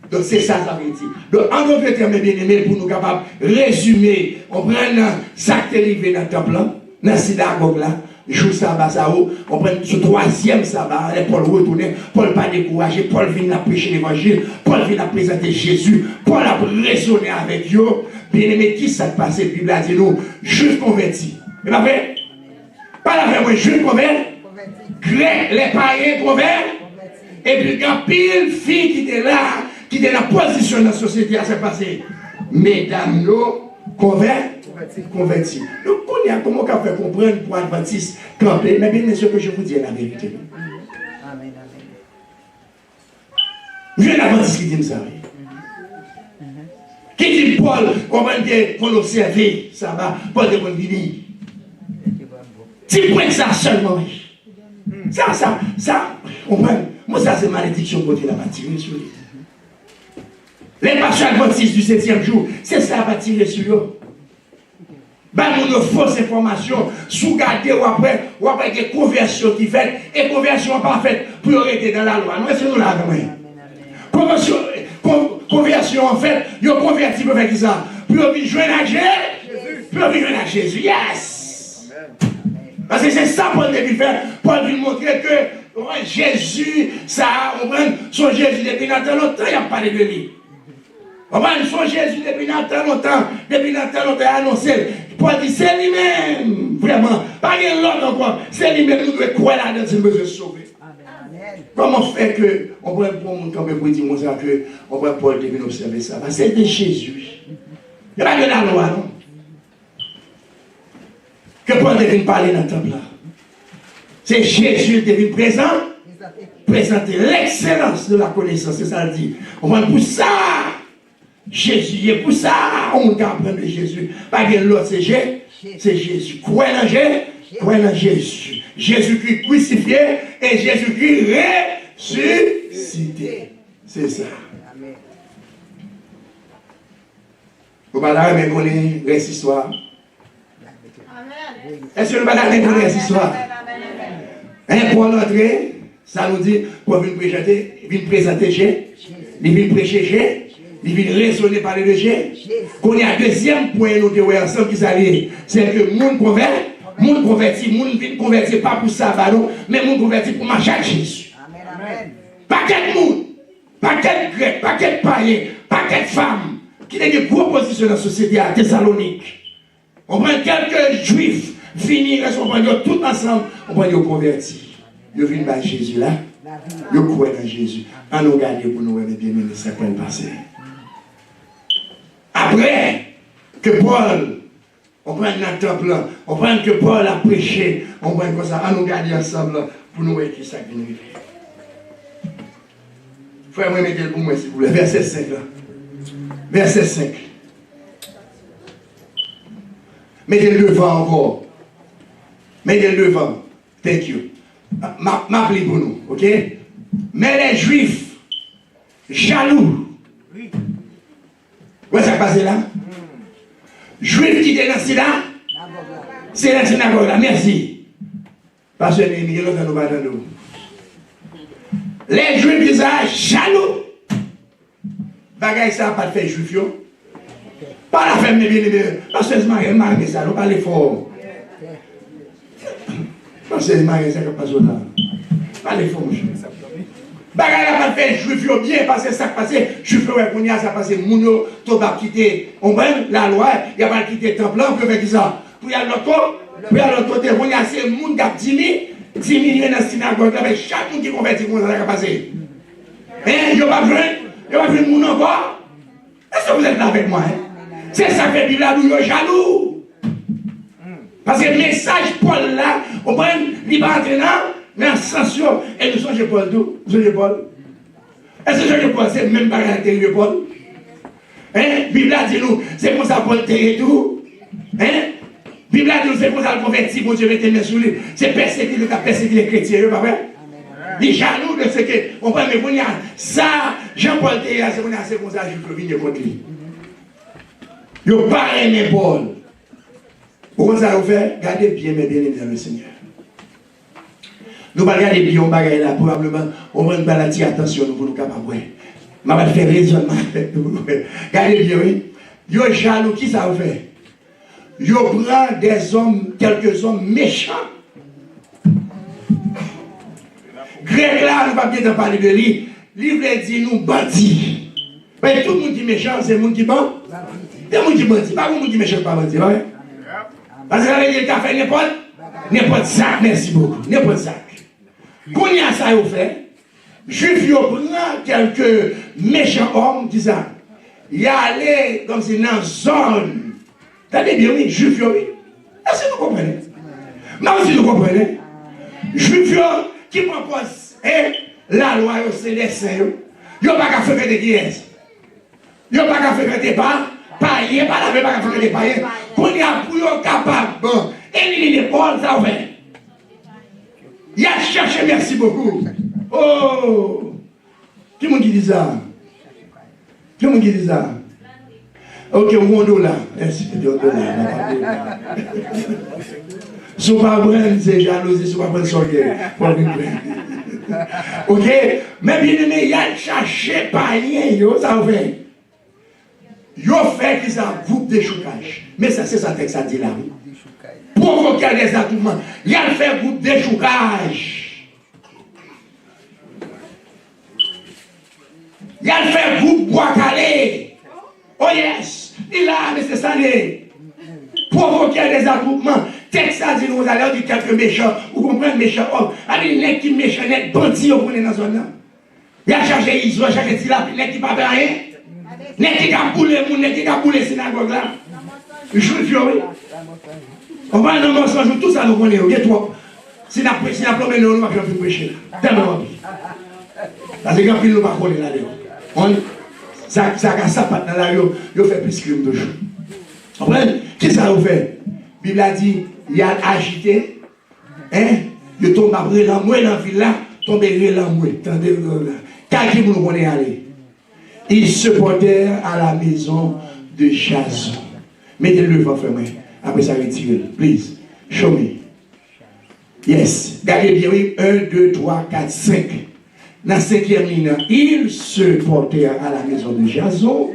Donc c'est ça, ça veut dire. Donc en d'autres termes, mes bien-aimés, pour nous capables de résumer, on prend ça qui est arrivé dans le temple, dans la synagogue là, jour sabbat, on prend ce troisième sabbat, Paul retourne, Paul pas découragé, Paul vient prêcher l'évangile, Paul vient présenter Jésus, Paul a raisonné avec eux. Bien-aimés, qui s'est passé? La Bible a dit nous, juifs convertis. C'est pas vrai? Pas la vraie, juifs convertis, grecs, les païens convertis, et puis quand pile fille qui était là, qui était dans la position de la société à se passer. Mesdames, nous, convertis. Donc, comment on peut faire comprendre pour Adventiste camper? Mais bien sûr que je vous dis la vérité. Amen. Je vais l'Adventiste qui dit ça. Qui dit Paul, qu'on l'observe, ça va, Paul de Bonvini. Tu prends ça seulement. Ça, moi, ça, c'est malédiction côté la matière. Les pasteurs adventistes du 7e jour, c'est ça va tirer sur eux. Bah, nous avons fausses informations, sous-garder ou après des conversions qui fait, et conversion pas faite pour rester dans la loi. Nous, est-ce que nous l'avons? Conversion en fait, ils ont converti pour faire ça. Pour venir joindre à Jésus. Pour venir joindre à Jésus. Yes! Parce que c'est ça Paul devait faire. Paul veut montrer que Jésus, ça, on prend son Jésus depuis longtemps, il n'y a pas de lui. On va son Jésus depuis longtemps annoncé. Paul dit, c'est lui-même, vraiment. Pas de l'autre encore. C'est lui-même, nous devons croire là-dedans si nous besoin de sauver. Comment faire que, on pourrait quand même dire que, on pourrait Paul devine observer ça. C'est de Jésus. Il n'y a pas de la loi, non? Que Paul devine parler dans le temple là. C'est Jésus qui devine présenter l'excellence de la connaissance. C'est ça le dit. On va pour ça. Jésus, et pour ça, on peut apprendre de Jésus. Pas que l'autre, c'est Jésus. Croyez en Jésus. Jésus-Christ crucifié et Jésus-Christ ressuscité. C'est ça. Vous parlez, mais connaît cette histoire. Est-ce que nous parlons de cette histoire? Pour l'entrée, ça nous dit, pour venir présenter Jésus, il vient prêcher Jésus. Il vient raisonner parler de Jésus. Qu'on y a un deuxième point, nous devons ensemble qui s'allie. C'est que le monde converti, le monde vient convertir pas pour ça, mais le monde converti pour marcher avec Jésus. Amen. Pas quel monde, pas quel grec, pas quel païen, pas quelle femme qui a des propositions dans la société à Thessalonique. On prend quelques juifs, finir, on prend tout ensemble, on prend des convertis. Ils viennent par Jésus là, ils croient dans Jésus. On nous garde pour nous, bien mener ça peut passer. Après que Paul, on prend notre temple, on prend que Paul a prêché, on prend comme ça, on nous garde ensemble pour nous voir qui ça vient arriver. Frère, moi, mettez-le pour moi, s'il vous plaît. Verset 5 là. Verset 5. Mettez-le devant encore. Mettez-le devant. Thank you. M'appelez pour nous, ok? Mais les Juifs, jaloux. Où est-ce que ça passe là? Juifs qui étaient dans ce là? C'est la synagogue là, merci. Parce que nous nous nous. Les Juifs qui sont jaloux. Bagaille ça pas de faire juif yo. Pas la femme bien aimé. Parce que c'est marqué ça, on parle fort. Parce que c'est marqué ça que pas là. Parlez fort mon cher. Bagaille la pas de faire juif yo bien parce que ça passe juif ouais qu'on y a ça passe moun yo to ba quitter. On prend la loi, il y a pas quitter temple là pour faire ça. Pour y aller l'autre côté, on y a c'est moun qui a 10 000 dans la synagogue là, avec chaque monde qui convertit comme ça va passer. Hein, il n'y a pas besoin de monde encore. Est-ce que vous êtes là avec moi? C'est ça que la Bible a dit, jaloux. Parce que le message Paul là, on prend, il va entrer dans l'ascension. Et nous sommes Paul d'où? Nous sommes Paul. Est-ce que Paul, c'est même pas l'intérieur de Paul? Hein? La Bible a dit nous, c'est comme ça Paul et tout. Hein? La Bible a dit nous, c'est comme ça le converti, mon Dieu, mettez mes sous lui. C'est persécuter les chrétiens, pas vrai? Les jaloux de ce que, on peut me venir, ça, Jean-Paul Théa, c'est comme ça, je peux venir contre lui. Il n'a pas aimé Paul. Pourquoi ça vous fait? Gardez bien, mais bien aimé dans le Seigneur. Nous ne regardons bien on bagaille là, probablement, on va nous attirer attention pour nous capables. Je vais faire raisonnement avec nous. Regardez bien, oui. Yo jaloux, qui ça fait? Yo prend des hommes, quelques hommes méchants. Greg là, nous ne va pas bien parler de lui. Lui veut dire nous bandits. Mais tout le monde qui est méchant, c'est le monde qui est bon. C'est le monde qui est bandit. Pas le monde qui est méchant, pas bandit. Parce que là, il a fait n'importe sac, merci beaucoup. N'importe sac. Quand il y a ça, il fait. Juif, yo prend quelques méchants hommes, qui ça. Il y a allé comme si dans une zone. T'as bien, oui, juif, oui. Est-ce que vous comprenez? Mais si vous comprenez, juif, qui propose la loi, c'est les saints. Ils n'ont pas qu'à fréquenter qui est. Ils n'ont pas qu'à fréquenter pas païens, pas la même pas qu'à fréquenter païens. Qu'on y a pour eux capable, bon, et l'épaule, ça fait. Il a cherché, merci beaucoup. Oh! Qui m'a dit ça? Qui m'a dit ça? Ok, $1. Merci, $1. Si vous ne pas prendre, c'est jalousie, si vous ne pas prendre, c'est ok? Mais bien aimé, il y a cherché païen, ça fait. Il fait qu'ils ont un groupe de choucage. Mais ça, c'est ça que ça dit là. Provoquer des attroupements. Il a fait un groupe de choucage. Il a fait un groupe bois calé. Oh yes! Il a, mais c'est ça, provoquer des attroupements. Texte ça dit, nous allons dire quelques méchants. Vous comprenez, méchants hommes. Avec les qui méchants, les bandits, vous prenez dans la zone. Il a cherché Israël, cherché Tila, les qui ne parlent rien. Les qui ont boulé, les qui ont boulé synagogue là. Je suis fioré. On va dans le mensonge, tout ça nous connaît. Ok, toi. Si la plombée, nous ne va plus prêcher. Tellement. Parce que quand il ne va pas coller là-dedans. Ça a pas dans la rue, il fait plus crime de jour. Vous comprenez? Qu'est-ce que ça vous fait? La Bible a dit, il y a agité, il tombe à brûler dans la ville là, tombe à brûler dans car qui vous nous connaissez aller? Ils se portèrent à la maison de Jason. Mettez-le devant fermé. Après ça, retirez-le. Please, show me. Yes. Regardez bien, oui. 1, 2, 3, 4, 5. Dans la 5e ligne, ils se portèrent à la maison de Jason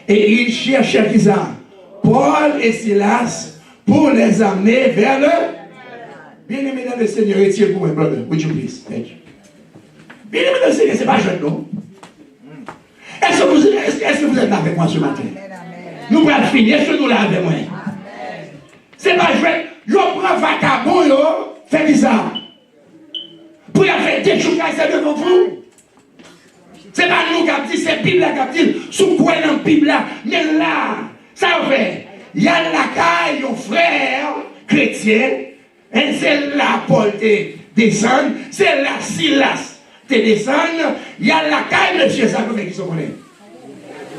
et ils cherchèrent qui ça? Paul et Silas pour les amener vers le. Bien-aimé dans le Seigneur, retirez pour moi, brother. Would you please? Thank you. Bien-aimé dans le Seigneur, ce n'est pas jeune, non? Est-ce que vous êtes là avec moi ce matin? Nous allons finir. Est-ce que nous là avec moi? Ce n'est pas jeune. Je prends vagabond, faites ça. Pour y faire des choses qui devant vous. Ce n'est pas nous qui avons dit, c'est la Bible qui a dit, sous quoi dans la Bible là. Mais là, ça fait. Il y a la caille, un frère chrétien, et c'est là Paul descend, c'est là Silas te descend, il y a la caille, monsieur, ça fait qui sont connus.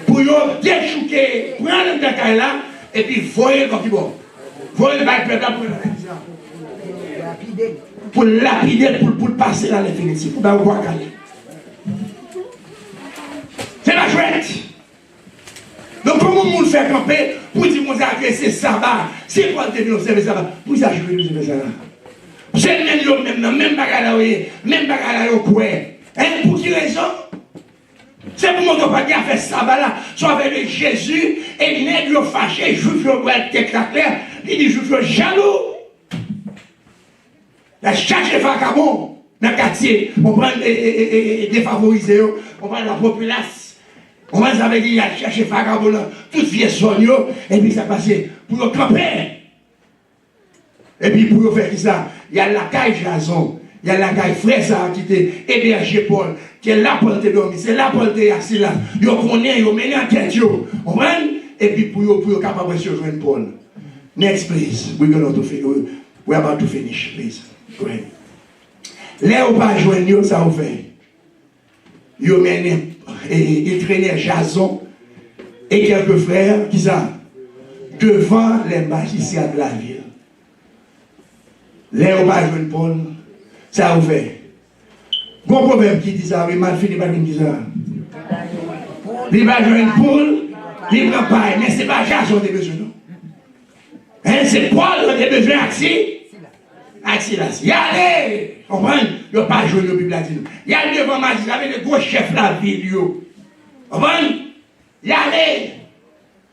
Pour y déchouquer, prendre la caille là, et puis voyez comme il va. Voyez le peuple là pour lapider, pour passer dans l'infinitif, pour voir caille. C'est la chouette. Donc, comment on fait camper pour dire que c'est sabbat? C'est quoi te observer sabbat? Pour ça, je veux observer sabbat. C'est même bagarre, même bagarre au coin. Pour qui raison? C'est pour moi qu'on a fait sabbat là, soit avec Jésus, et les nègres fâchés, juifs ont être clair, il dit juifs jaloux. La cherche les vagabonds dans le quartier, on prend défavorisés, on prend la populace. On va savoir qu'il y a cherché vagabond là, tout vieux soigneux, et puis ça passe pour le camper. Et puis pour faire ça, il y a la caille Jason, il y a la caille frère ça qui était hébergé Paul, qui est là pour te dormir, c'est là pour te assis là. Ils connaissent, ils menent en tête, on va, et puis pour capable de rejoindre Paul. Next please, we're about to finish, please. Go ahead. Là où pas joindre, ça vous fait. Il traînait Jason et quelques frères qui ça devant les magiciens de la ville. Les hommages de Paul, ça vous fait. Bon proverbe qui dit ça, mais mal fini par qui dit ça. Il va jouer Paul, il prend pas, mais ce n'est pas Jason des besoins. C'est Paul des besoins axés. Axé là. Y allez! Comprenez? Il n'y a pas joué le Bible. Il y a devant magistrat avec les gros chefs de la ville. Comprenez? Il y a allé.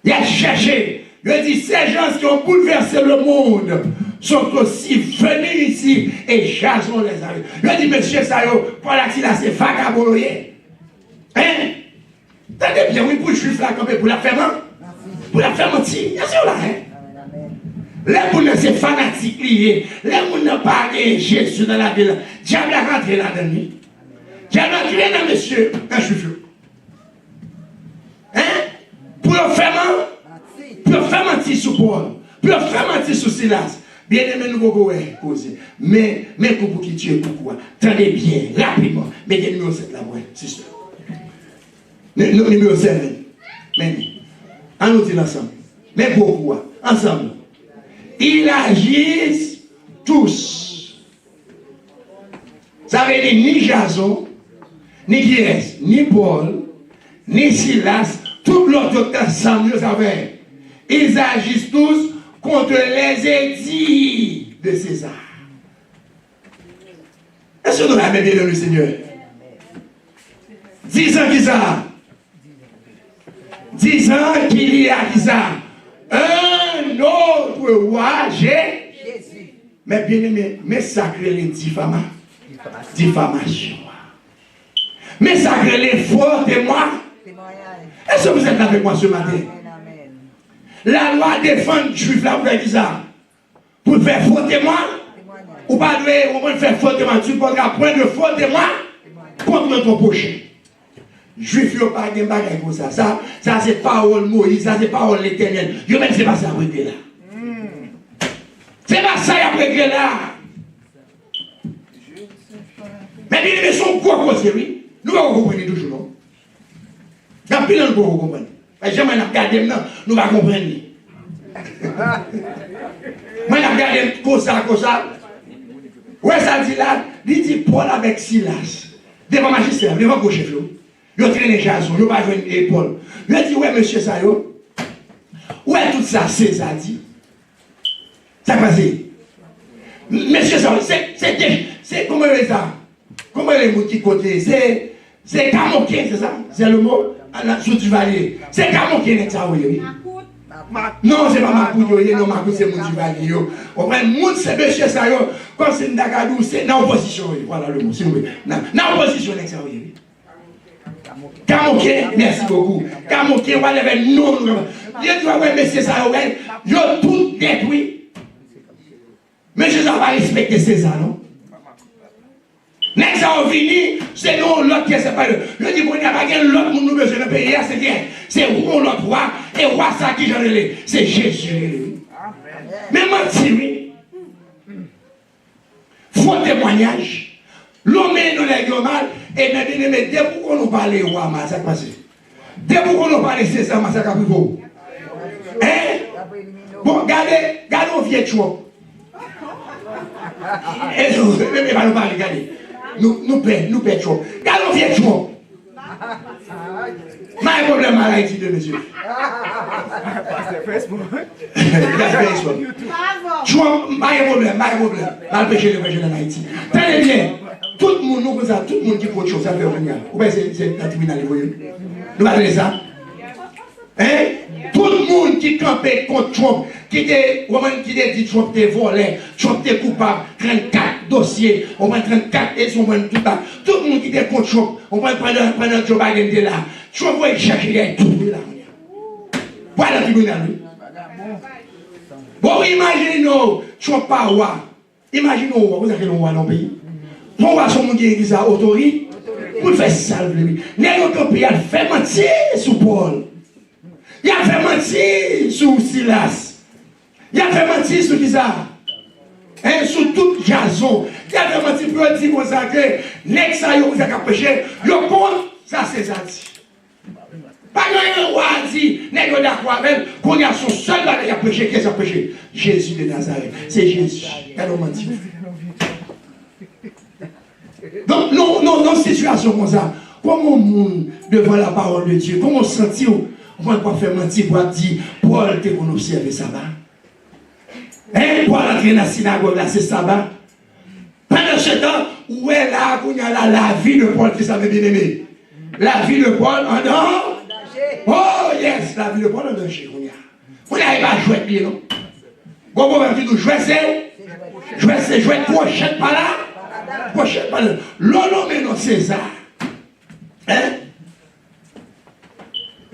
Il a cherché. Il dit, ces gens qui ont bouleversé le monde sont aussi venus ici et Jason les a. Il dit, monsieur Sayo, pour la là, c'est vagabond. Hein? T'entendez bien, oui, pour le juif là, pour la faire mentir. Pour la faire mentir. Bien sûr là, hein? Les gens sont fanatiques liés. Les gens n'ont pas Jésus dans la ville. Diable a rentré là-dedans. Diable a tué dans monsieur, un juif. Hein? Pour le faire mentir. Pour le faire mentir sur Paul. Pour le faire mentir sur Silas. Bien aimé, nous pouvons causer. Mais pour qui tu es, pourquoi? Tenez bien, rapidement. Mettez le numéro 7 là, ouais, c'est ça. Le numéro 7. Mais, on nous dit ensemble. Mais pourquoi? Ensemble. Ils agissent tous. Ça veut dire ni Jason, ni qui est, ni Paul, ni Silas, tout l'autre ensemble, vous savez. Ils agissent tous contre les édits de César. Est-ce que nous l'avons bien le Seigneur? 10 ans qui ça? 10 ans qu'il y a qui ça? Un autre roi, Jésus. Mais bien aimé, mais sacré les diffamation. Mais sacré les faux témoins. Est-ce que vous êtes avec moi ce matin? La loi défend le juif là, vous avez dit ça. Pour faire faux témoins. Ou pas de faire faux témoins. Tu peux prendre de faux témoins contre ton prochain. Juif, il n'y a pas de bagaille pour ça. Ça c'est parole Moïse, ça c'est parole l'Éternel. Yo même c'est pas ça après là. C'est pas ça après là. Mais ils sont quoi cause, oui? Nous allons comprendre toujours, non? Il y a plus de nous pour comprendre. Jamais on a regardé maintenant, nous allons comprendre. Moi, on a regardé comme ça. Ouais, ça dit là, il dit Paul avec Silas. Devant magistrat, devant le chef. Il a traîné Jason, il n'a pas joué Paul. Il a dit, ouais, monsieur Sayo, ouais, tout ça, César dit. Ça passe. Monsieur Sayo, c'est comment il est ça? Comment il est qui côté? C'est Camoquin, c'est ça? C'est le mot? Sous du valier. C'est Camoquin, ça, oui. Non, c'est pas Macoute, non, Macoute, c'est mon Duvalier. Au moins, moun, c'est monsieur Sayo, comme c'est Ndagadou, c'est dans l'opposition. Voilà le mot, s'il vous plaît. Dans l'opposition, ça, oui. Camoquin, merci beaucoup. Camoquin, on va lever non. Il dit, ouais, monsieur Sayo, il a tout détruit. Monsieur Sayo va respecter César, non? N'est-ce pas venu, c'est nous l'autre qui est séparé. Je dis, bon, il n'y a pas l'autre pour nous besoin de payer, c'est bien. C'est où l'autre roi, et roi ça qui j'en ai, c'est Jésus. Mais menti, oui. Faux témoignage. L'homme est dans les mal, et bien, mais dès qu'on nous parle, roi, ça passe. Dès qu'on nous parle, c'est ça, ça a pris beau. Hein? Bon, regardez au vieux chouop. Et je ne vais pas nous parler, regardez. Nous payons trop. Regardez au vieux chouop. Mais un problème à Haïti de monsieur. Chouop, pas un problème. Mal péché le péché en Haïti. Tenez bien. Tout le monde, nous, ça, tout le monde qui peut chose, ça fait venir. Ou bien c'est la tribunal, vous voyez. Nous allons ça. Hein? Tout le monde qui campait contre Trump, qui dit Trump t'es volé, Trump t'es coupable, 34 dossiers, on va 34 et son tout ça. Tout le monde qui était contre Trump, on va prendre Joe Biden de là. Trump va chercher, il est tout là. Voilà le tribunal. Bon, imaginez-nous, Trump pas roi. Imaginez-nous, vous avez un roi dans le pays. Mon roi, son monde qui a autorité, pour faire salve lui. Notre pays a fait mentir sur Paul. Il a fait mentir sur Silas. Il a fait mentir sur qui ça? Sur tout Jason. Il a fait mentir pour dire comme ça que l'ex a vous a péché. Le compte, ça c'est ça dit. Pas un roi dit, n'est-ce d'accord même, qu'on a son seul qui a péché, qui a péché? Jésus de Nazareth. C'est Jésus. Il a menti. Donc, non, situation comme ça. Comment on monde devant la parole de Dieu? Comment on sentit? On ne va pas faire mentir pour dire, Paul, t'es qu'on observe le sabbat. Paul entre dans la synagogue, là, c'est sabbat. Pendant ce temps, où est là, où il y a la vie de Paul qui s'avait bien aimé? La vie de Paul en dehors. Oh yes, la vie de Paul en danger. On n'arrive pas à jouer bien, non? Bon, bon, on dit, jouer pochette par là. Pochette par là. L'on mais non César. Hein?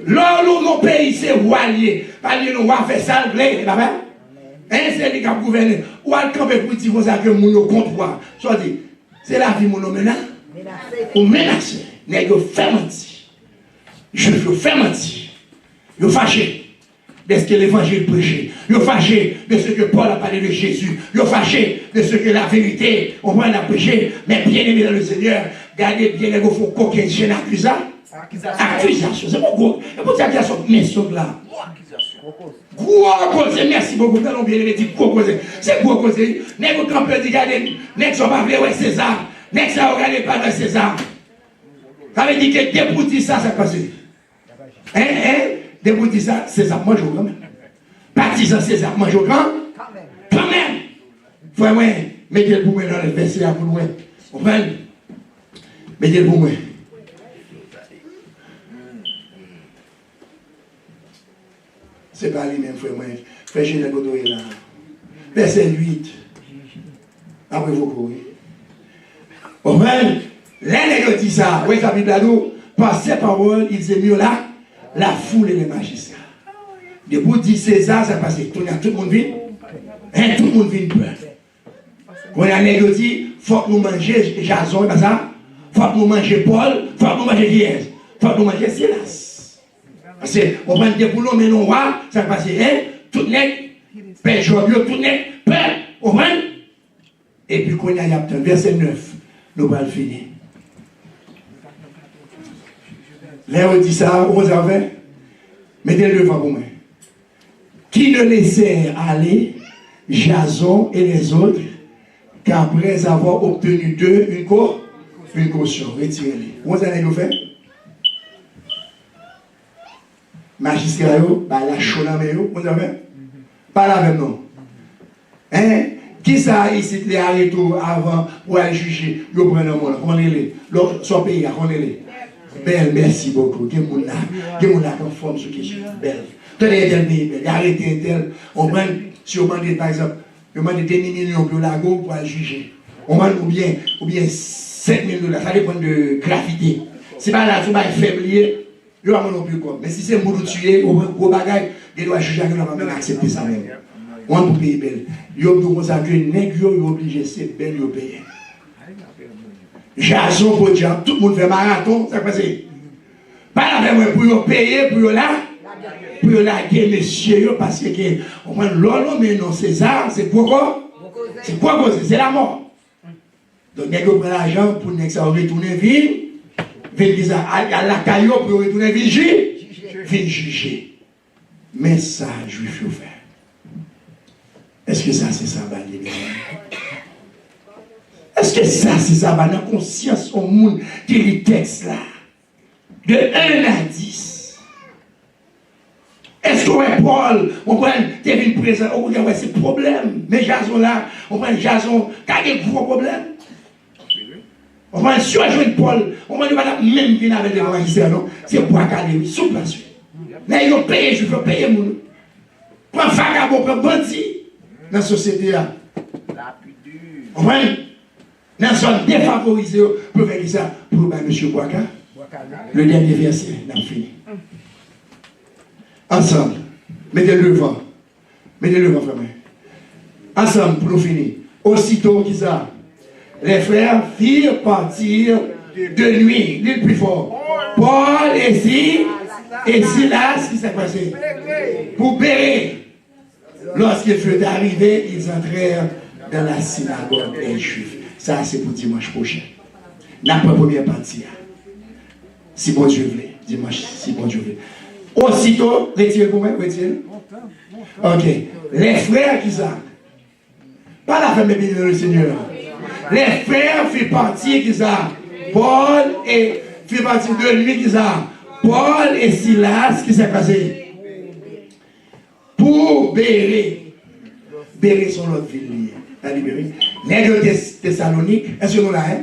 L'on non pays, c'est royalier. Parce que nous avons fait ça, papa. Hein, c'est lui qui a gouverné. Ou à camper pour dire que nous contre. Soit dit, c'est la vie, mon homme, là. Ou menacé. N'est-ce que fait mentir. Je veux faire mentir. Vous fâché de ce que l'évangile prêchait. Vous fâché de ce que Paul a parlé de Jésus. Vous fâché de ce que la vérité, on va la prêcher. Mais bien aimé dans le Seigneur, gardez bien les gros faux coquins chaîne accusation. Accusation. C'est pourquoi. Et pour ça qu'il y a ce message là. Gros cause. Merci beaucoup. Nous allons bien aimé dire gros cause. C'est gros cause. N'est-ce que quand on peut dire, regardez, n'est-ce qu'on va voir César. N'est-ce qu'on va regarder pas César. Ça veut dire que déboutir ça, ça passe. Hein? Déboutir ça, César mange au grand même. Partisan César mange au grand. Quand même. Faut moi, mettez le pour moi dans le verset pour moi. Vous comprenez? Mettez le pour moi. C'est pas lui-même, frère moi. Frère Général Godoy là. Verset 8. Après vous courez. Vous comprenez? L'un dit ça, oui, ça Bible là-dedans, par ces paroles, ils disaient mieux là, la foule et les magistrats. De vous dire César, ça passe, tout le monde vient, tout le monde vient peur. Quand il y a dit, il faut que nous mangions Jason, il faut que nous mangions Paul, il faut que nous mangions Diaz, il faut que nous mangions Silas. Parce qu'on prend des boulons, mais non, ça passe, tout le monde, père Jobio, tout le monde, peur, on prend. Et puis quand il y a verset 9, nous allons finir. Là, on dit ça, vous avez, mettez-le devant pour moi. Qui ne laissèrent aller Jason et les autres qu'après avoir obtenu d'eux une caution. Retirez-les. Vous allez nous faire? Magistrat, la choname, vous avez? Pas la même non. Hein? Qui ça ici, les arrêtés avant pour aller juger? Vous prenez un monde, on les soit pays, on les. Belle, merci beaucoup. Qui est là conforme sur qui belle. Tenez tel pays belle. Arrêtez tel. On prend, si on demande par exemple, on demande des millions de lago pour aller juger. On demande ou bien 5 000 $. Ça dépend de gravité. Si pas là, tu vas faiblier, il va non plus comme. Mais si c'est pour nous tuer, ou gros bagage, il doit juger que nous va même accepter ça même. On pour payer belle. Il y a pour ça que les nègres sont obligés, c'est belle de payer. Jason pour dire, tout le monde fait marathon, ça passe. Pas la même pour payer, pour la guerre, messieurs, parce que, on prend l'homme, mais non, César, c'est pourquoi? C'est quoi causer? C'est la mort. Donc, nous avons pris l'argent pour nous retourner ville, à la caillou pour retourner ville juger. Mais ça, juif, il faut faire. Est-ce que ça, c'est ça, les gars? Est-ce que ça, c'est ça, dans la conscience au monde qui lit le texte là? De 1 à 10. Est-ce que Paul, on prend des vignes présentes, on dit, ouais, c'est problème. Mais Jason là, on prend Jason, qui a des gros problèmes. On prend surjouer Paul, on prend même venir avec les magistères, non? C'est pour académie, sous place. Mais ils ont payé, je veux payer mon. Prends vagabond, prends bandit dans la société là. On prend. Nous sommes défavorisés pour faire ça pour M. Boaka. Le dernier verset, nous avons fini. Ensemble, mettez-le devant. Mettez-le devant, frère. Ensemble, pour nous finir. Aussitôt qu'ils ont, les frères firent partir de nuit, l'île plus fort. Paul et Silas, qui s'est passé? Pour Béret. Lorsqu'ils furent arrivés, ils entrèrent dans la synagogue des Juifs. Ça, c'est pour dimanche prochain. La première partie. Si bon Dieu veut. Dimanche, si bon Dieu veut. Aussitôt, retirez pour moi, retirez. Ok. Les frères qui sont. Pas la femme bénie de le Seigneur. Les frères font partie qui sont. Paul et font partie de lui qui sont. Paul et Silas qui s'est passé. Pour Béret. Béret sont l'autre ville. La libérée. Nègre Thessalonique, est-ce que nous là, hein?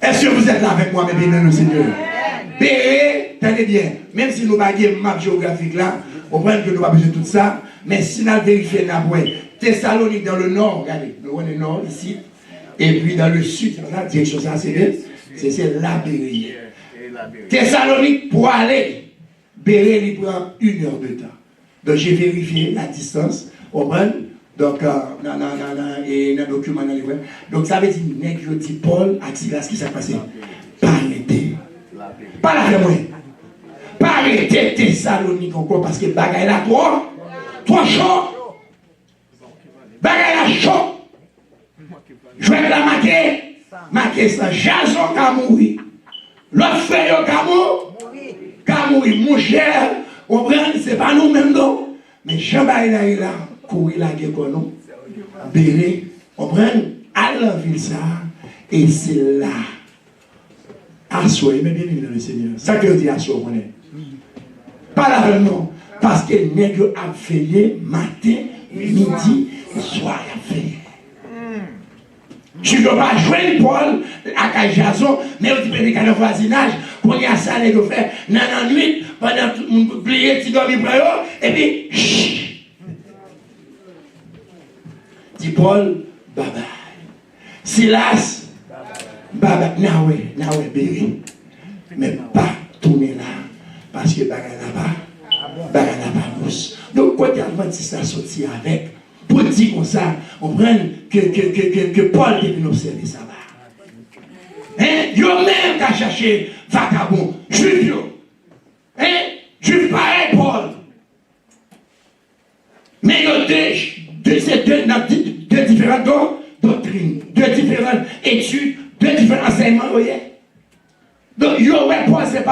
Est-ce que vous êtes là avec moi, mes bien-aimés, Seigneur? Béret, tenez bien, même si nous n'avons pas une map géographique là, on voit que nous n'avons pas besoin de tout ça, mais si nous vérifions, Thessalonique dans le nord, regardez, nous voyons le nord ici, et puis dans le sud, la direction ça, c'est la Béret. Thessalonique, pour aller, Béret, il prend 1 heure de temps. Donc j'ai vérifié la distance, on voit. Donc, et dans le document, donc ça veut dire, nègre dit Paul a dit là ce qui s'est passé. Pas arrêter. Pas la moi. Pas arrêter Thessalonique encore parce que bagaille là trop chaud. Bagaille là chaud. Je vais la marquer ça. Jason a mouru. L'autre frère a mouru. Mon cher, on prend, c'est pas nous-mêmes non. Mais Jean-Baïla est là. Courir la guerre qu'on nous, Béret, on prend à la ville ça, et c'est là. Assoyez, mais bien évidemment le Seigneur. Ça que je dis assoyez, on est. Pas là non, parce que les nègres a veillé matin, midi, et soir a veillé. Tu ne dois pas jouer Paul à Jason, mais on dit que dans le voisinage, qu'on y a ça, les deux faire, dans la nuit, pendant que tu oublies, tu dormis pour eux, et puis, chut. Dit Paul, bye bye. Silas, bye bye. Nawe, Béret. Mais pas tourner là, parce que bagarre là-bas mousse. Donc, quand Adventiste a sorti avec, pour dire comme ça, on prend que Paul est venu observer ça va. Hein? Yo même qui a cherché vagabond, juif yo. Hein? Juif pareil, Paul. Mais yo deux différentes doctrines, deux différentes études, deux différents enseignements, vous voyez. Donc, Paul, c'est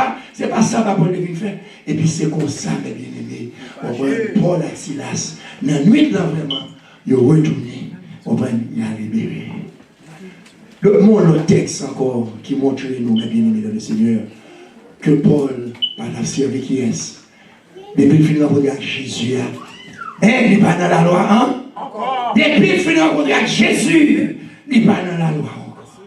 pas ça que Paul devait faire. Et puis, c'est comme ça, mes bien-aimés. On voit Paul et Silas. Dans la nuit, là, vraiment, ils ont retourné. On voit, il a libéré. Mon texte encore qui montre nous, mes bien-aimés, dans le Seigneur, que Paul, par la servi qui est, depuis le final, regarde Jésus. Il n'est pas dans la loi, hein? Depuis le final, regarde Jésus. Il n'est pas dans la loi encore.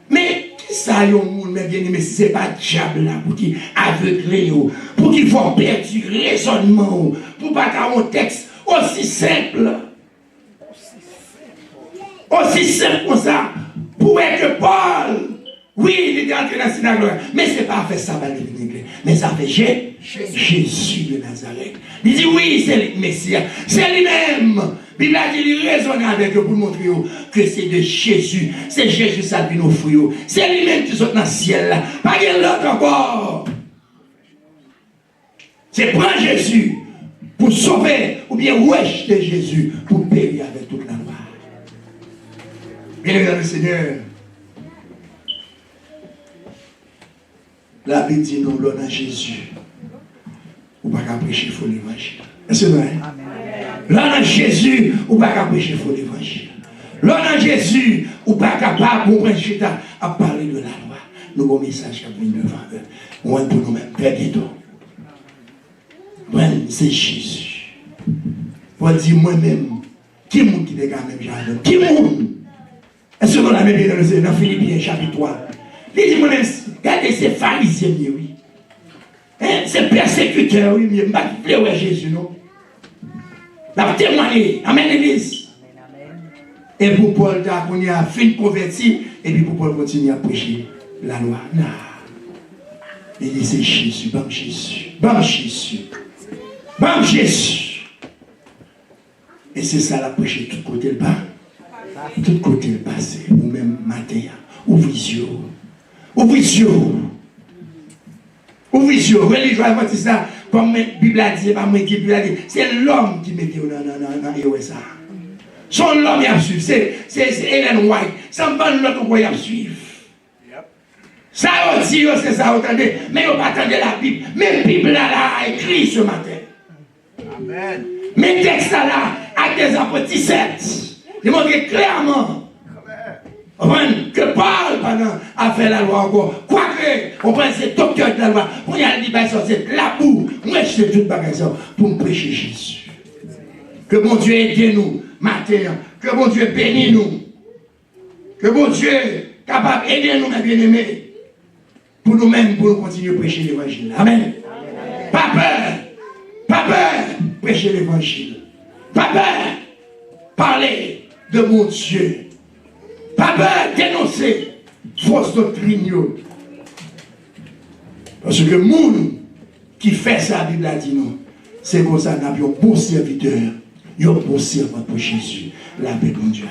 Mais qui ça, yon moun, mes bien-aimés, si ce n'est pas diable là, pour qui aveugler, pour qui font perdre du raisonnement, pour pas avoir un texte aussi simple. Aussi simple comme ça, pour être Paul. Oui, il était entré dans la synagogue, mais ce n'est pas fait ça, mais ça fait Jésus de Nazareth. Il dit oui, c'est le Messie, c'est lui-même. Il a dit, il raisonne avec eux pour montrer que c'est de Jésus. C'est Jésus ça qui nous offre. C'est lui-même qui sort dans le ciel là. Pas qu'il l'autre encore. C'est prendre Jésus pour sauver ou bien rejeter Jésus pour périr avec toute la loi. Bien le Seigneur. La Bible dit nous, l'on a Jésus. Ou pas qu'à prêcher faux l'évangile. Est-ce que c'est vrai? L'on a Jésus, ou pas qu'à prêcher faux l'évangile. L'on a Jésus, ou pas capable de prêcher à parler de la loi. Nous avons un message à venir devant eux. On est pour nous-mêmes. Très bientôt. C'est Jésus. Pour dire moi-même, qui est le monde qui est quand même jardin? Qui est le monde? Est-ce que nous l'avons bien dans Philippiens chapitre 3? Il dit moi-même, regardez ces pharisiens, oui. Hein? Ces persécuteurs, oui, mais je ne sais Jésus, non? La témoigner, amen l'église. Et pour Paul, on a fait une convertie, et puis pour Paul continue à prêcher la loi. Non. Il dit c'est Jésus, bam Jésus, bam Jésus, bam Jésus. Et c'est ça la prêcher tout côté le bas, tout côté le passé, ou même matin, ou visio. Ou visio, religieux, c'est ça, comme la Bible a dit, c'est l'homme qui met dans ça. Son l'homme y a suivi, c'est Ellen White, ça me donne l'autre quoi y a suivi. Ça aussi, c'est ça, attendez, mais on va attendre la Bible. Mais la Bible là a écrit ce matin. Amen. Mais texte là, à des apôtres 17, il montre clairement. Que Paul a fait la loi encore. Quoique, on prend ces docteurs de la loi. On y a dit, c'est la boue. Moi, je sais tout le bagage pour me prêcher Jésus. Que mon Dieu aide nous matin. Que bon Dieu bénisse nous. Que bon Dieu capable d'aider nous, mes bien-aimés. Pour nous-mêmes, pour nous continuer à prêcher l'évangile. Amen. Pas peur. Pas peur. Prêcher l'évangile. Pas peur. Parler de mon Dieu. Pas peur. Dénoncer fausse doctrine. Parce que monde qui fait ça, la Bible a dit non. C'est comme ça, nous avons un bon serviteur, un bon servant pour Jésus. La paix de Dieu.